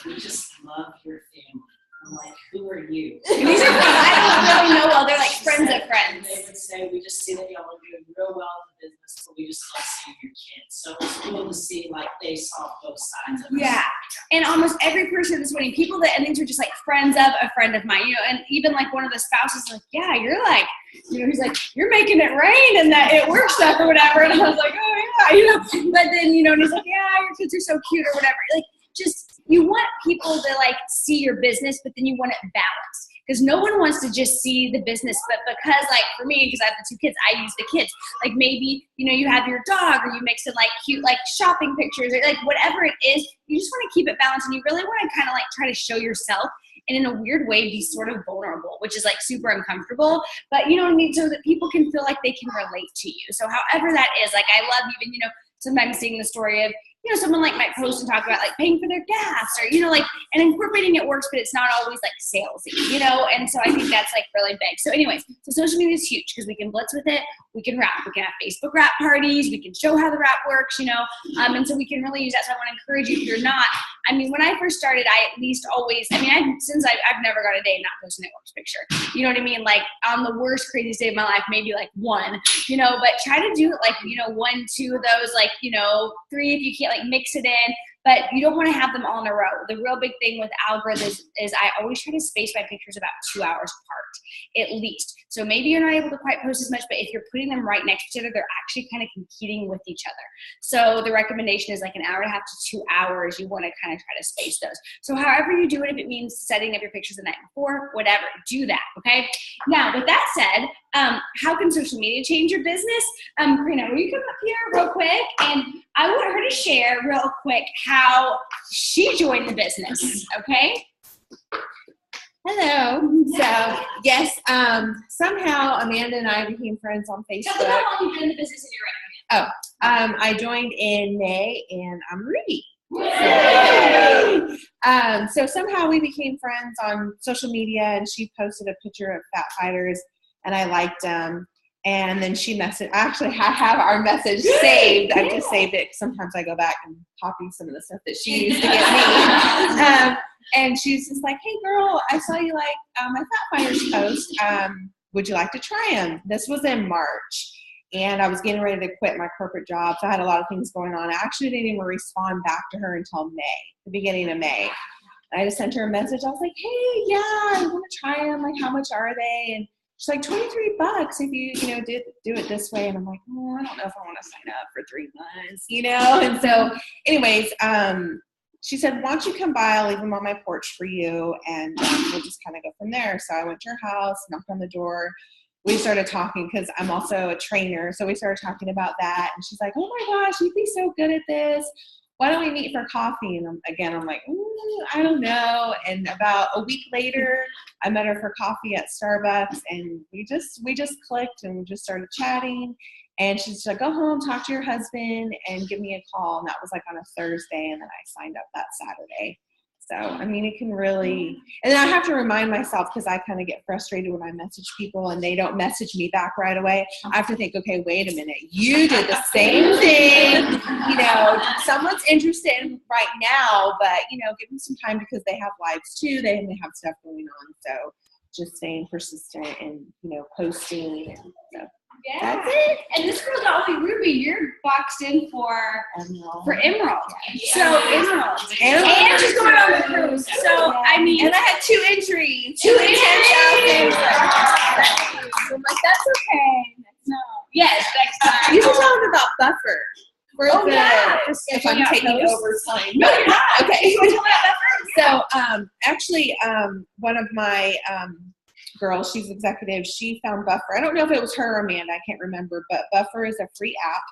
say, we just love your family. I'm like, who are you? And these are I don't really know well. They're like friends of friends. They would say, we just see that y'all are doing real well in the business, but we just love seeing your kids. So it's cool to see like they saw both sides of it. Yeah. And almost every person at this wedding, people that, and these were just like friends of a friend of mine, and even like one of the spouses like, yeah, you're like, he's like, you're making it rain and that it works stuff or whatever. And I was like, oh yeah, but then, and he's like, yeah, your kids are so cute or whatever. Like, just, you want people to like see your business, but then you want it balanced. Because no one wants to just see the business, but because like for me, because I have the 2 kids, I use the kids. Like maybe, you have your dog or you mix in like cute like shopping pictures or like whatever it is, you just want to keep it balanced and you really want to kind of like try to show yourself and in a weird way be sort of vulnerable, which is like super uncomfortable, but you know what I mean? So that people can feel like they can relate to you. So however that is, like I love even, sometimes seeing the story of, someone like might post and talk about like paying for their gas or, like, and incorporating it works, but it's not always like salesy, and so I think that's like really big. So anyways, so social media is huge because we can blitz with it. We can wrap, we can have Facebook wrap parties. We can show how the wrap works, and so we can really use that. So I want to encourage you if you're not, when I first started, I at least always, I've never got a day not posting a works picture. You know what I mean? Like on the worst, craziest day of my life, maybe like one, but try to do it like, 1, 2 of those, like, 3 if you can't, like mix it in, but you don't want to have them all in a row. The real big thing with algorithms is I always try to space my pictures about 2 hours apart, at least. So maybe you're not able to quite post as much, but if you're putting them right next to each other, they're actually kind of competing with each other. So the recommendation is like an hour and a half to 2 hours. You want to kind of try to space those. So however you do it, if it means setting up your pictures the night before, whatever, do that, okay? Now, with that said, how can social media change your business? Karina, will you come up here real quick? And I want her to share real quick how she joined the business, okay? Hello. So, yes, somehow Amanda and I became friends on Facebook. Tell them how long you've been in the business and you're right. I joined in May, and I'm Ruby. So somehow we became friends on social media, and she posted a picture of Fat Fighters, and I liked them. And then she messaged. Actually, I have our message saved. I've just saved it. Sometimes I go back and copy some of the stuff that she used to get me. And she's just like, "Hey, girl, I saw you like my Fat Fighters post. Would you like to try them?" This was in March. And I was getting ready to quit my corporate job, so I had a lot of things going on. I actually didn't even respond back to her until May, the beginning of May. And I just sent her a message. I was like, "Hey, yeah, I want to try them. Like, how much are they?" And she's like, $23 if you do it this way. And I'm like, "Oh, I don't know if I want to sign up for 3 months, And so, anyways, she said, "Why don't you come by? I'll leave them on my porch for you, and we'll just kind of go from there." So I went to her house, knocked on the door. We started talking because I'm also a trainer. So we started talking about that. And she's like, "Oh my gosh, you'd be so good at this. Why don't we meet for coffee?" And I'm like, I don't know. And about a week later, I met her for coffee at Starbucks, and we just clicked, and we just started chatting. And she's like, "Go home, talk to your husband, and give me a call." And that was like on a Thursday, and then I signed up that Saturday. So, it can really, and then I have to remind myself, because I kind of get frustrated when I message people and they don't message me back right away. I have to think, okay, wait a minute. You did the same thing. Someone's interested right now, but, give them some time because they have lives too. They have stuff going on. So just staying persistent and, posting. And so. Yeah. That's it. And this girl's not only Ruby, you're boxed in for Emerald. Yeah. So Emerald. And she's going on the cruise. So and I had 2 entries. 2 entries. I'm like, that's okay. No. Yes, next time. You should tell them about Buffer. If I'm taking over time. No, you're not. Okay. You want to tell about Buffer? So actually, one of my girl, she's executive, she found Buffer. I don't know if it was her or Amanda, I can't remember, but Buffer is a free app,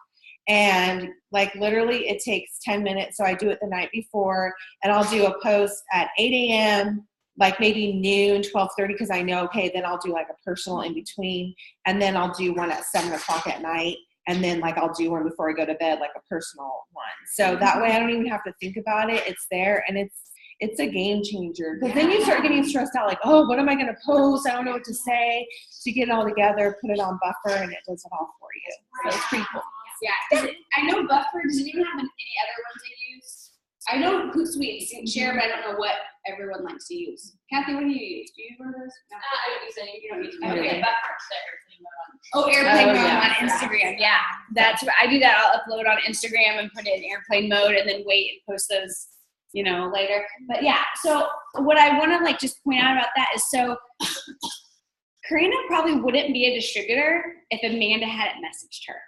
and like literally it takes 10 minutes. So I do it the night before, and I'll do a post at 8 a.m. like maybe noon, 12:30, because I know, okay, then I'll do like a personal in between, and then I'll do one at 7 o'clock at night, and then like I'll do one before I go to bed, like a personal one. So that way I don't even have to think about it. It's there, and it's a game changer. Because then you start getting stressed out, like, oh, what am I going to post? I don't know what to say. So you get it all together, put it on Buffer, and it does it all for you. So it's pretty cool. Yeah, I know Buffer, does it even have any other ones they use? I know Hootsuite and SceneShare, but I don't know what everyone likes to use. Kathy, what do you use? Do you use one of those? No. I don't use any. You don't use Okay, okay. Buffer, Airplane mode yeah. on Instagram. Yeah, that's what I do. That I'll upload on Instagram and put it in airplane mode, and then wait and post those, later. But yeah, so what I want to like just point out about that is Karina probably wouldn't be a distributor if Amanda hadn't messaged her.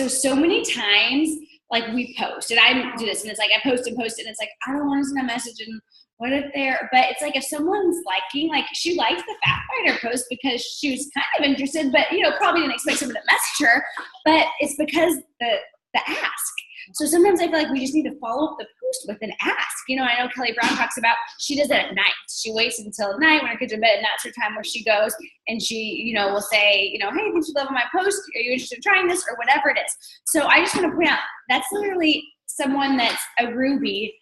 So many times, like we post, and I do this, and it's like I post, and it's like I don't want to send a message, and what if they're, but it's like if someone's liking, like she liked the Fat Fighter post because she was kind of interested, but probably didn't expect someone to message her, but it's because the ask. So sometimes I feel like we just need to follow up the post with an ask. I know Kelly Brown talks about she does it at night. She waits until night when her kids are in bed, and that's her time where she goes and she, will say, hey, thanks for loving my post. Are you interested in trying this or whatever it is? So I just want to point out that's literally someone that's a ruby,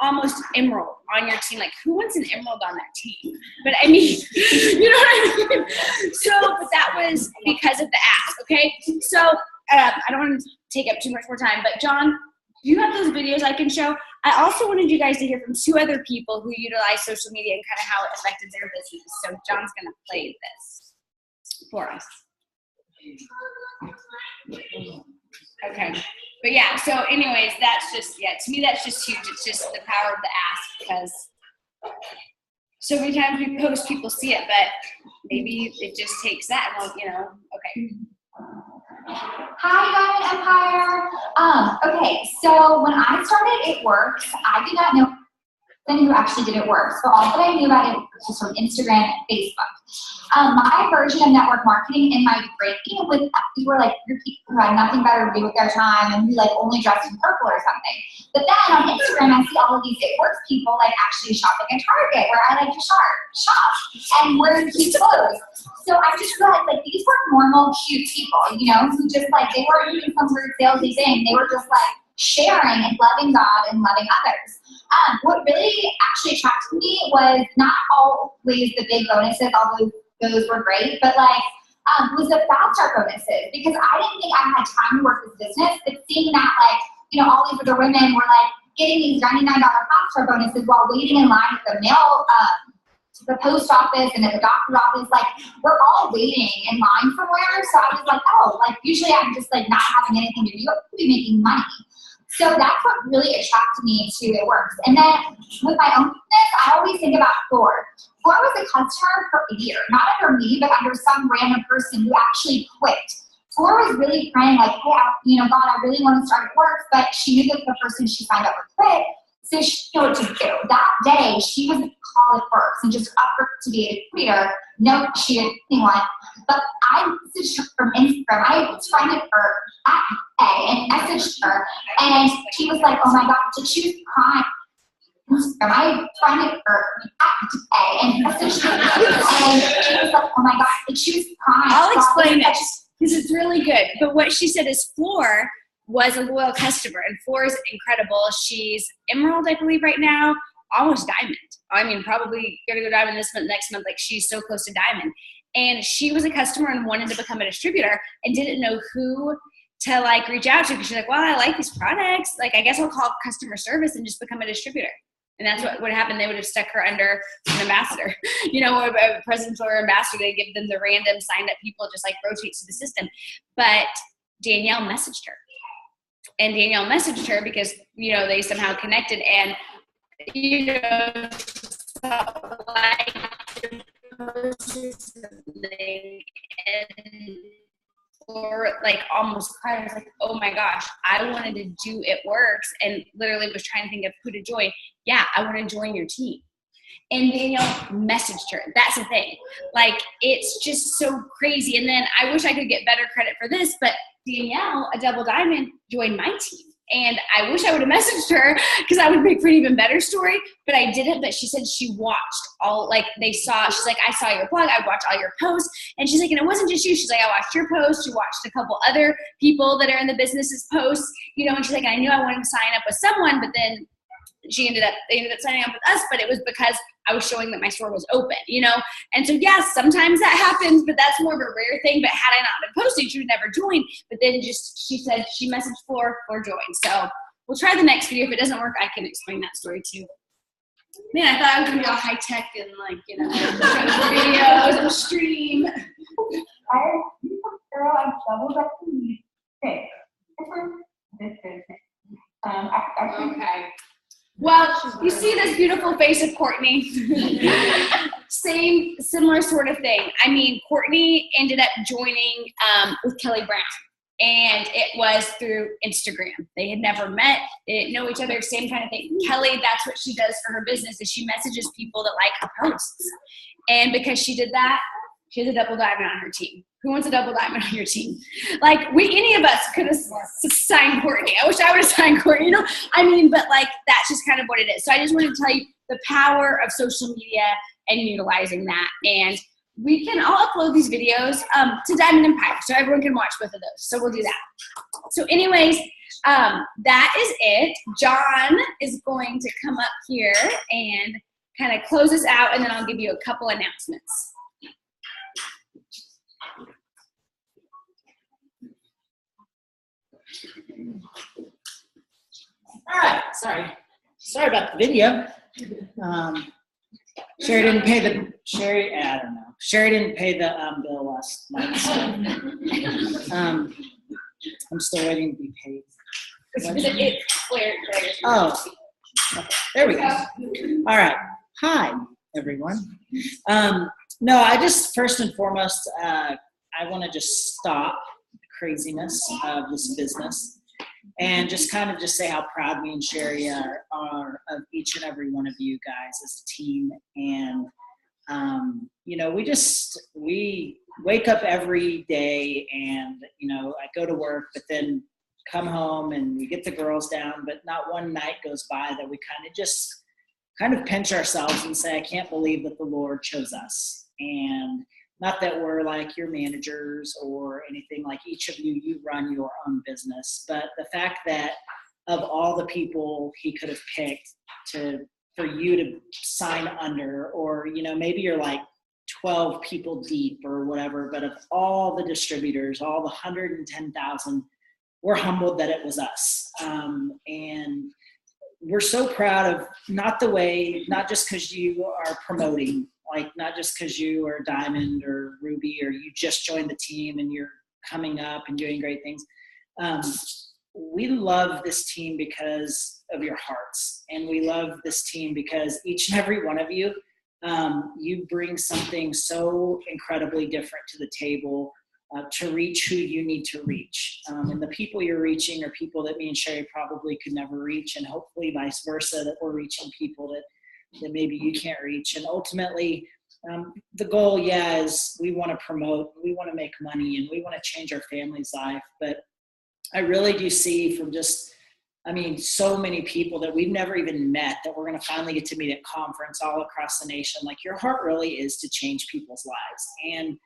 almost emerald on your team. Like who wants an emerald on their team? But I mean, you know what I mean? So, but that was because of the ask. Okay. So I don't want to take up too much more time, but John, do you have those videos I can show? I also wanted you guys to hear from 2 other people who utilize social media and kind of how it affected their business. So John's going to play this for us. Okay. But yeah, so anyways, that's just, to me, that's just huge. It's just the power of the ask, because so many times we post, people see it, but maybe it just takes that. And okay. Hi, Diamond Empire. Okay, so when I started It Works, I did not know anyone who actually did It Works. So all that I knew about it was just from Instagram and Facebook. My version of network marketing in my brain these were like people who had nothing better to do with their time and who like only dressed in purple or something. But then on Instagram, I see all of these It Works people like actually shopping at Target, where I like to shop and wearing cute clothes. So I just realized like these were normal, cute people, who just like they weren't doing some weird salesy thing. They were just like sharing and loving God and loving others. What really actually attracted me was not always the big bonuses, although those were great, but was the fast start bonuses, because I didn't think I had time to work this business, but seeing that all these other women were getting these $99 fast start bonuses while waiting in line at the mail, the post office and at the doctor's office, we're all waiting in line somewhere. So I was like, usually I'm just not having anything to do, I could be making money. So that's what really attracted me to It Works. And then with my own business, I always think about Floor. Floor was a customer for a year, not under me, but under some random person who actually quit. Floor was really praying hey, God, I really want to start It Works, but she knew that the person she signed up with quit, so she knew what to do. That day, she was call it first and just offered to be a creator. No, she didn't anyone. But I messaged her from Instagram. I friended her at A and messaged her, and she was like, oh my God, she was crying. I friended her at A and messaged her, and she was like, oh my God, she was crying. I'll explain it because it's really good. But what she said is Floor was a loyal customer, and Floor is incredible. She's emerald, I believe, right now, almost diamond. I mean, probably gonna go diamond this month, next month. She's so close to diamond. And she was a customer and wanted to become a distributor and didn't know who to reach out to, because she's like, well, I like these products. I guess I'll call customer service and just become a distributor. And that's what would happen. They would have stuck her under an ambassador, or a president or ambassador. They give them the random signed up people, just rotates through the system. But Danielle messaged her. And Danielle messaged her because, they somehow connected, and, or almost cried. I was like, oh my gosh, I wanted to do It Works, and literally was trying to think of who to join. Yeah, I want to join your team. And Danielle messaged her. That's the thing. It's just so crazy. And then I wish I could get better credit for this, but Danielle, a double diamond, joined my team. And I wish I would have messaged her because I would make for an even better story, but I didn't. But she said she watched all, like they saw, she's like, I saw your blog, I watched all your posts. And she's like, and it wasn't just you. She's like, I watched your post. She watched a couple other people that are in the business's posts, you know, and she's like, I knew I wanted to sign up with someone, but then they ended up signing up with us, but it was because I was showing that my store was open, you know? And so yes, sometimes that happens, but that's more of a rare thing. But had I not been posting, she would never join. But then she said, she messaged Floor joined. So we'll try the next video. If it doesn't work, I can explain that story too. Man, I thought I was gonna be all high tech and like, you know, show the videos and stream. Girl, I'm double checking. Okay. Okay. Well, you see this beautiful face of Courtney. Similar sort of thing. I mean, Courtney ended up joining with Kelly Brown, and it was through Instagram. They had never met, they didn't know each other, same kind of thing. Kelly, that's what she does for her business, is she messages people that like her posts. And because she did that, she has a double diamond on her team. Who wants a double diamond on your team? Like, any of us could have signed Courtney. I wish I would have signed Courtney, you know? I mean, but like, that's just kind of what it is. So I just wanted to tell you the power of social media and utilizing that. And we can all upload these videos to Diamond Empire, so everyone can watch both of those. So we'll do that. So anyways, that is it. John is going to come up here and kind of close us out, and then I'll give you a couple announcements. All right, sorry about the video. Sherry didn't pay the bill last night, so I'm still waiting to be paid. Oh, there we go. All right. Hi, everyone. No, I just, first and foremost, I want to just stop the craziness of this business and just kind of just say how proud me and Sherry are of each and every one of you guys as a team. And, you know, we wake up every day and, you know, I go to work, but then come home and we get the girls down, but not one night goes by that we kind of pinch ourselves and say, I can't believe that the Lord chose us. And not that we're like your managers or anything, like each of you run your own business, but the fact that of all the people he could have picked for you to sign under, or, you know, maybe you're like 12 people deep or whatever, but of all the distributors, all the 110,000, we're humbled that it was us. And we're so proud of not just because you are promoting, like not just because you are Diamond or Ruby or you just joined the team and you're coming up and doing great things. We love this team because of your hearts, and we love this team because each and every one of you, you bring something so incredibly different to the table to reach who you need to reach. And the people you're reaching are people that me and Sherry probably could never reach, and hopefully vice versa, that we're reaching people that maybe you can't reach. And ultimately, the goal, is we want to promote, we want to make money, and we want to change our family's life. But I really do see from so many people that we've never even met that we're going to finally get to meet at conference all across the nation. Like, your heart really is to change people's lives. And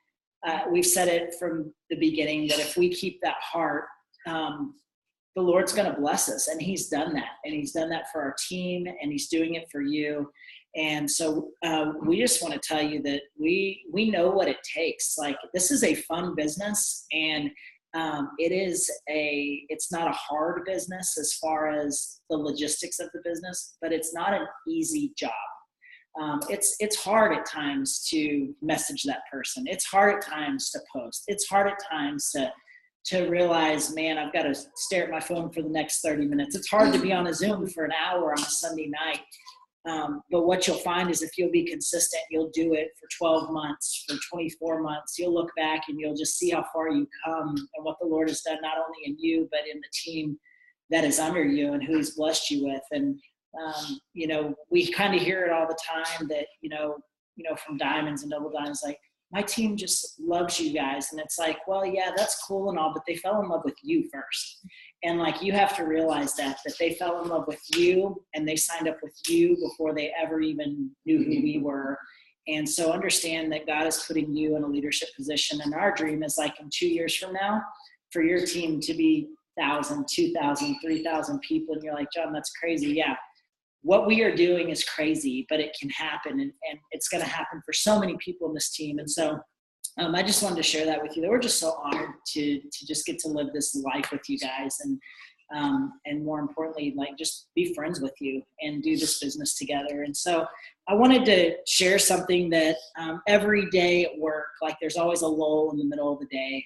we've said it from the beginning that if we keep that heart, the Lord's going to bless us. And he's done that. And he's done that for our team, and he's doing it for you. And so we just want to tell you that we know what it takes. Like, this is a fun business, and it's not a hard business as far as the logistics of the business, but it's not an easy job. It's hard at times to message that person. It's hard at times to post. It's hard at times to realize, man, I've got to stare at my phone for the next 30 minutes. It's hard to be on a Zoom for an hour on a Sunday night. But what you'll find is if you'll be consistent, you'll do it for 12 months, for 24 months, you'll look back and you'll just see how far you come and what the Lord has done, not only in you, but in the team that is under you and who he's blessed you with. And, we kind of hear it all the time that, from Diamonds and Double Diamonds, like, my team just loves you guys. And it's like, well, yeah, that's cool and all, but they fell in love with you first. And like, you have to realize that they fell in love with you and they signed up with you before they ever even knew who we were. And so understand that God is putting you in a leadership position. And our dream is like in 2 years from now, for your team to be 1,000, 2,000, 3,000 people. And you're like, John, that's crazy. Yeah. What we are doing is crazy, but it can happen. And it's going to happen for so many people in this team. And so I just wanted to share that with you. We're just so honored to just get to live this life with you guys. And more importantly, like just be friends with you and do this business together. And so I wanted to share something that every day at work, like there's always a lull in the middle of the day.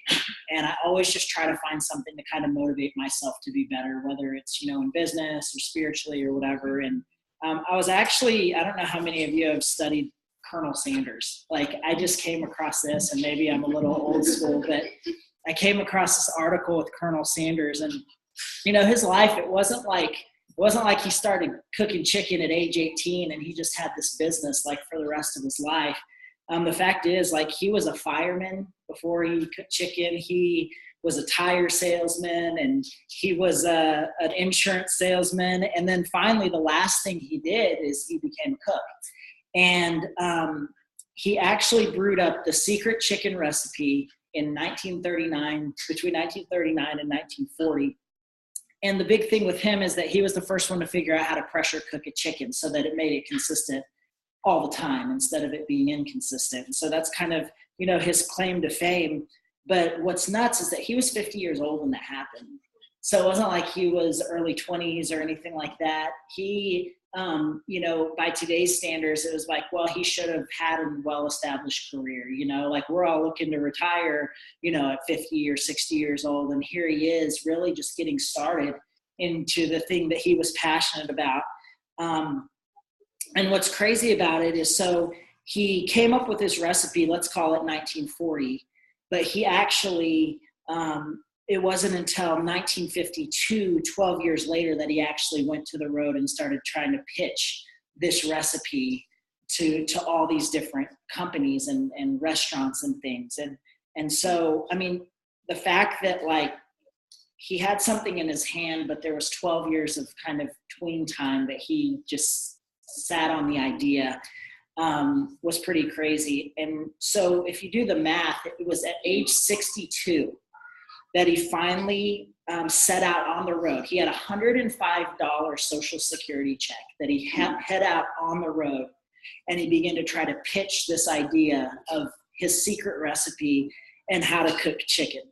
And I always just try to find something to kind of motivate myself to be better, whether it's, in business or spiritually or whatever. And I was actually, I don't know how many of you have studied Colonel Sanders. Like I just came across this, and maybe I'm a little old school, but I came across this article with Colonel Sanders, and his life, it wasn't like he started cooking chicken at age 18 and he just had this business like for the rest of his life. The fact is, like, he was a fireman before he cooked chicken. He was a tire salesman, and he was an insurance salesman. And then finally, the last thing he did is he became a cook. And he actually brewed up the secret chicken recipe in 1939, between 1939 and 1940. And the big thing with him is that he was the first one to figure out how to pressure cook a chicken so that it made it consistent all the time instead of it being inconsistent. And so that's kind of, his claim to fame. But what's nuts is that he was 50 years old when that happened. So it wasn't like he was early 20s or anything like that. He, by today's standards, it was like, well, he should have had a well-established career, like we're all looking to retire, at 50 or 60 years old. And here he is really just getting started into the thing that he was passionate about. And what's crazy about it is, so he came up with this recipe, let's call it 1940, but he actually, it wasn't until 1952, 12 years later, that he actually went to the road and started trying to pitch this recipe to all these different companies and restaurants and things. And so, I mean, the fact that like he had something in his hand, but there was 12 years of kind of tween time that he just sat on the idea, was pretty crazy. And so if you do the math, it was at age 62 that he finally set out on the road. He had a $105 Social Security check that he head out on the road, and he began to try to pitch this idea of his secret recipe and how to cook chicken.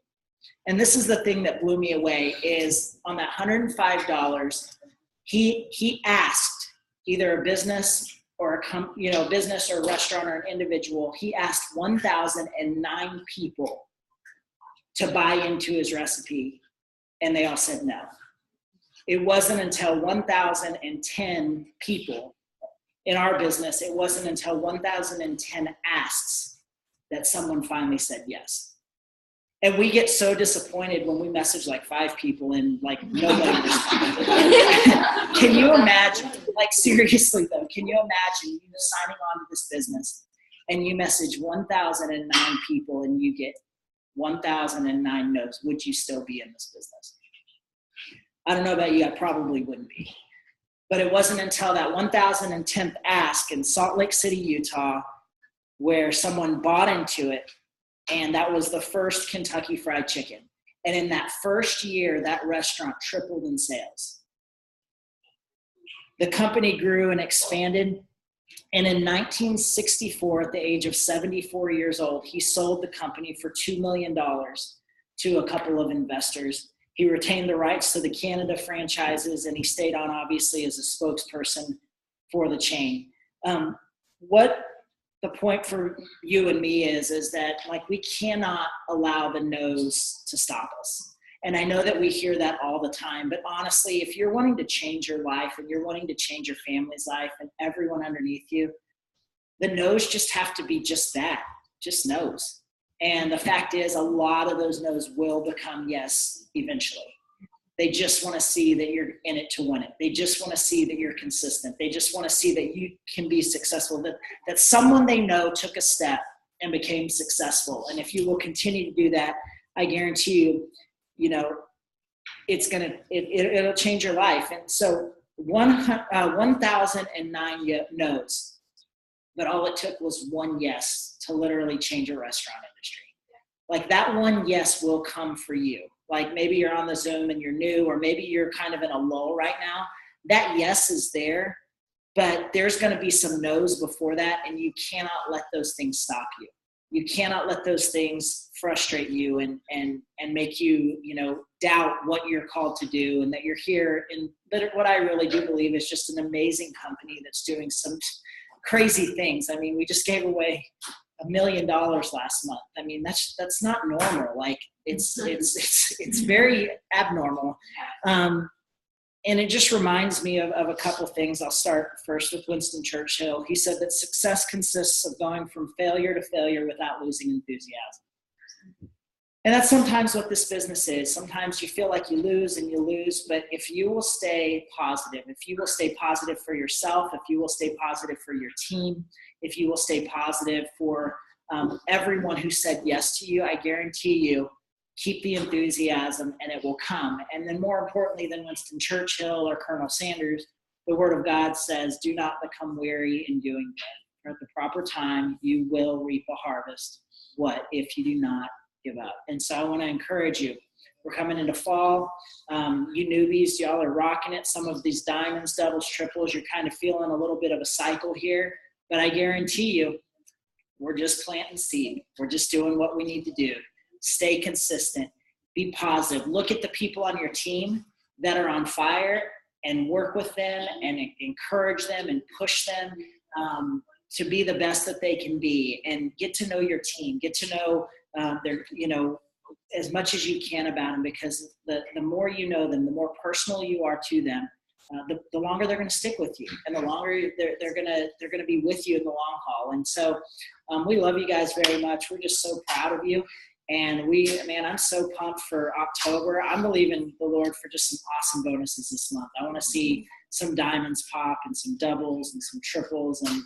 And this is the thing that blew me away, is on that $105, he asked either a business or a business or a restaurant or an individual, he asked 1,009 people to buy into his recipe, and they all said no. It wasn't until 1,010 people in our business, it wasn't until 1,010 asks that someone finally said yes. And we get so disappointed when we message like 5 people and like nobody responded. Can you imagine, like seriously though, can you imagine you signing on to this business and you message 1,009 people and you get 1,009 no's? Would you still be in this business? I don't know about you, I probably wouldn't be. But it wasn't until that 1,010th ask in Salt Lake City, Utah, where someone bought into it. And that was the first Kentucky Fried Chicken. And in that first year, that restaurant tripled in sales. The company grew and expanded. And in 1964, at the age of 74 years old, he sold the company for $2 million to a couple of investors. He retained the rights to the Canada franchises, and he stayed on, obviously, as a spokesperson for the chain. What the point for you and me is that like we cannot allow the no's to stop us. And I know that we hear that all the time, but honestly, if you're wanting to change your life and you're wanting to change your family's life and everyone underneath you, the no's just have to be just that, just no's. And the fact is, a lot of those no's will become yes eventually. They just want to see that you're in it to win it. They just want to see that you're consistent. They just want to see that you can be successful, that someone they know took a step and became successful. And if you will continue to do that, I guarantee you, it'll change your life. And so 1,009 no's, but all it took was one yes to literally change your restaurant industry. Like that one yes will come for you. Like maybe you're on the Zoom and you're new, or maybe you're kind of in a lull right now. That yes is there, but there's going to be some no's before that, and you cannot let those things stop you. You cannot let those things frustrate you and make you, doubt what you're called to do and that you're here. And what I really do believe is just an amazing company that's doing some crazy things. I mean, we just gave away $1 million last month. I mean, that's not normal. Like it's very abnormal. And it just reminds me of a couple things. I'll start first with Winston Churchill. He said that success consists of going from failure to failure without losing enthusiasm. And that's sometimes what this business is. Sometimes you feel like you lose, but if you will stay positive, if you will stay positive for yourself, if you will stay positive for your team, if you will stay positive for everyone who said yes to you, I guarantee you, keep the enthusiasm and it will come. And then more importantly than Winston Churchill or Colonel Sanders, the Word of God says, do not become weary in doing good. For at the proper time, you will reap a harvest. What if you do not give up? And so I want to encourage you. We're coming into fall. You newbies, y'all are rocking it. Some of these diamonds, doubles, triples, you're kind of feeling a little bit of a cycle here. But I guarantee you, we're just planting seed. We're just doing what we need to do. Stay consistent. Be positive. Look at the people on your team that are on fire and work with them and encourage them and push them to be the best that they can be, and get to know your team. Get to know as much as you can about them, because the more you know them, the more personal you are to them, the longer they're going to stick with you, and the longer they're going to be with you in the long haul. And so we love you guys very much. We're just so proud of you. And I'm so pumped for October. I'm believing the Lord for just some awesome bonuses this month. I want to see some diamonds pop and some doubles and some triples. And,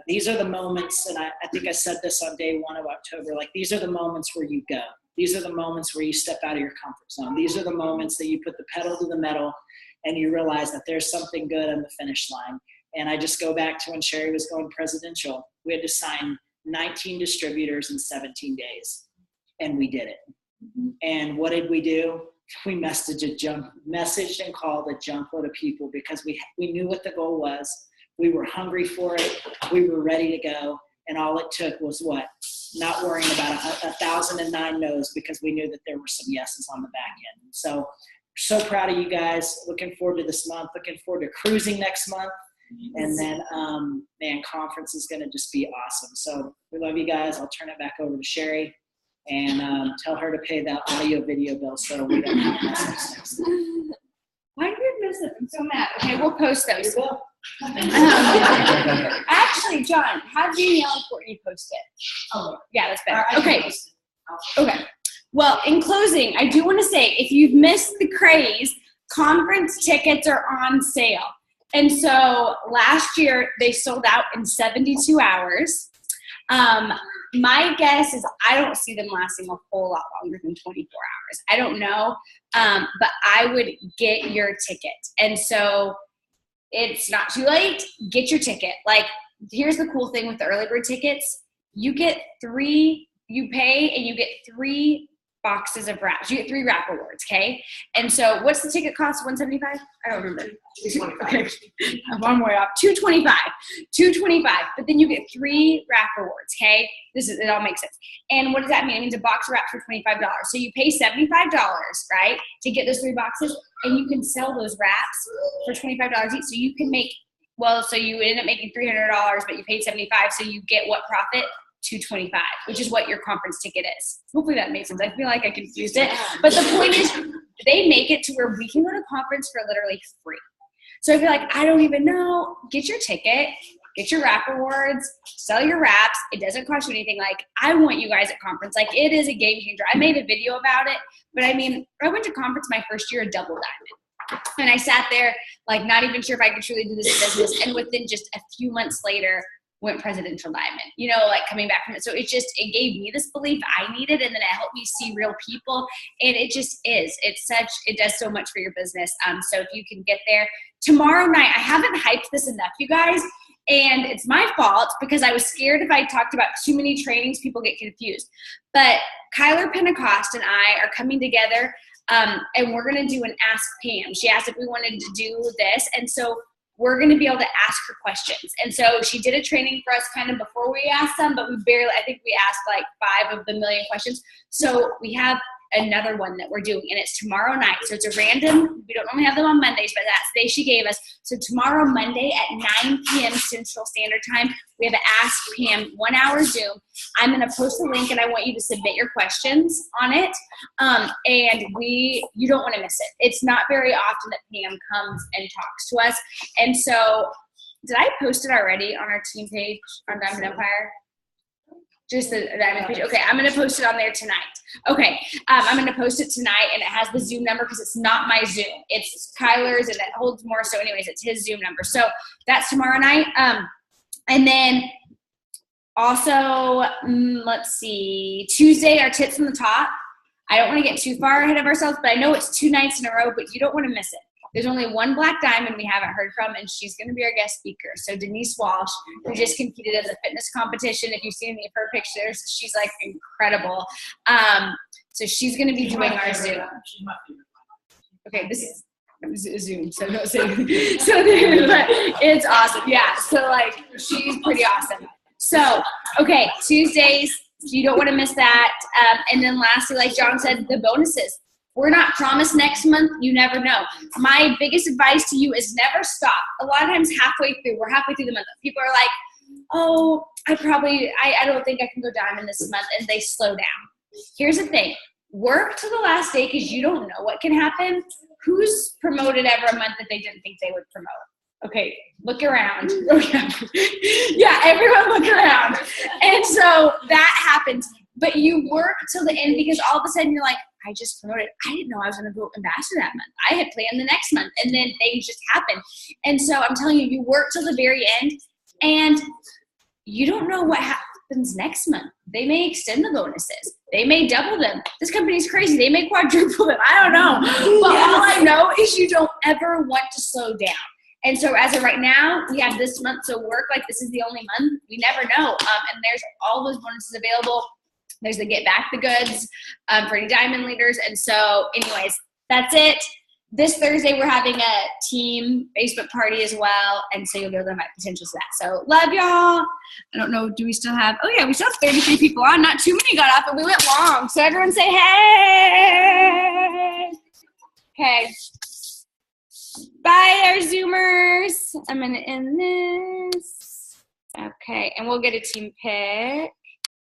these are the moments, and I think I said this on day 1 of October, like these are the moments where you go. These are the moments where you step out of your comfort zone. These are the moments that you put the pedal to the metal and you realize that there's something good on the finish line. And I just go back to when Sherry was going presidential. We had to sign 19 distributors in 17 days, and we did it. And what did we do? We messaged and called a junk load of people because we knew what the goal was. We were hungry for it. We were ready to go. And all it took was what? Not worrying about 1,009 no's, because we knew that there were some yeses on the back end. So proud of you guys. Looking forward to this month. Looking forward to cruising next month. And then, conference is going to just be awesome. So we love you guys. I'll turn it back over to Sherry and tell her to pay that audio video bill so we don't have mess up. My goodness, I'm so mad. Okay, we'll post those. Actually, John, have Danielle and Courtney post it. Oh, yeah, that's better. Okay. Well, in closing, I do want to say, if you've missed the craze, conference tickets are on sale. And so last year they sold out in 72 hours. My guess is I don't see them lasting a whole lot longer than 24 hours. I don't know, but I would get your ticket. And so it's not too late. Get your ticket. Like, here's the cool thing with the early bird tickets. You pay and you get 3 boxes of wraps. You get 3 wrap awards, okay? And so what's the ticket cost? $175? I don't remember. Okay. One more up. $225. But then you get 3 wrap awards, okay? It all makes sense. And what does that mean? It means a box of wraps for $25. So you pay $75, right, to get those 3 boxes, and you can sell those wraps for $25 each. So you can make, so you end up making $300, but you paid $75, so you get what profit? $225, which is what your conference ticket is. Hopefully that makes sense. I feel like I confused it. But the point is, they make it to where we can go to conference for literally free. So if you're like, I don't even know, get your ticket, get your wrap awards, sell your wraps. It doesn't cost you anything. Like, I want you guys at conference. Like, it is a game changer. I made a video about it, but I went to conference my first year at Double Diamond. And I sat there, like, not even sure if I could truly do this business. And within just a few months later, went presidential diamond, like coming back from it. So it gave me this belief I needed, and then it helped me see real people. And it just is. It does so much for your business. So if you can get there tomorrow night, I haven't hyped this enough, you guys. And it's my fault because I was scared if I talked about too many trainings, people get confused. But Kyler Pentecost and I are coming together, and we're going to do an Ask Pam. She asked if we wanted to do this. And so we're going to be able to ask her questions. And so she did a training for us kind of before we asked them, but I think we asked like 5 of the million questions. So we have another one that we're doing, and it's tomorrow night. So it's a random, we don't normally have them on Mondays, but that's the day she gave us. So tomorrow, Monday at 9 p.m. Central Standard Time, we have an Ask Pam 1-hour Zoom. I'm going to post the link, and I want you to submit your questions on it. And you don't want to miss it. It's not very often that Pam comes and talks to us. And so, did I post it already on our team page on Diamond Empire? Just the Diamond page. Okay, I'm going to post it on there tonight. Okay, I'm going to post it tonight, and it has the Zoom number because it's not my Zoom. It's Kyler's, and it holds more. So anyways, it's his Zoom number. So that's tomorrow night. And then also, let's see, Tuesday, our Tips on the Top. I don't want to get too far ahead of ourselves, but I know it's 2 nights in a row, but you don't want to miss it. There's only one Black Diamond we haven't heard from, and she's going to be our guest speaker. So Denise Walsh, who just competed in the fitness competition. If you've seen any of her pictures, she's like incredible. So she's going to be doing our Zoom. Okay, this is Zoom, so no Zoom. But it's awesome. Yeah, so like she's pretty awesome. So, okay, Tuesdays, you don't want to miss that. And then lastly, like John said, the bonuses. We're not promised next month. You never know. My biggest advice to you is never stop. A lot of times we're halfway through the month. People are like, oh, I don't think I can go diamond this month, and they slow down. Here's the thing. Work to the last day because you don't know what can happen. Who's promoted ever a month that they didn't think they would promote? Okay, look around. Yeah, everyone look around. And so that happens. But you work till the end because all of a sudden you're like, I just promoted. I didn't know I was going to go ambassador that month. I had planned the next month, and then things just happen. And so I'm telling you, you work till the very end, and you don't know what happens next month. They may extend the bonuses. They may double them. This company's crazy. They may quadruple them. I don't know. But all I know is you don't ever want to slow down. And so as of right now, we have this month to work like this is the only month. We never know. And there's all those bonuses available. There's the Get Back the Goods for any diamond leaders. And so anyways, that's it. This Thursday, we're having a team Facebook party as well. And so you'll be able to invite potentials to that. So love y'all. I don't know, do we still have, oh yeah, we still have 33 people on. Not too many got off, but we went long. So everyone say, hey. Okay. Bye, our Zoomers. I'm going to end this. Okay, and we'll get a team pic.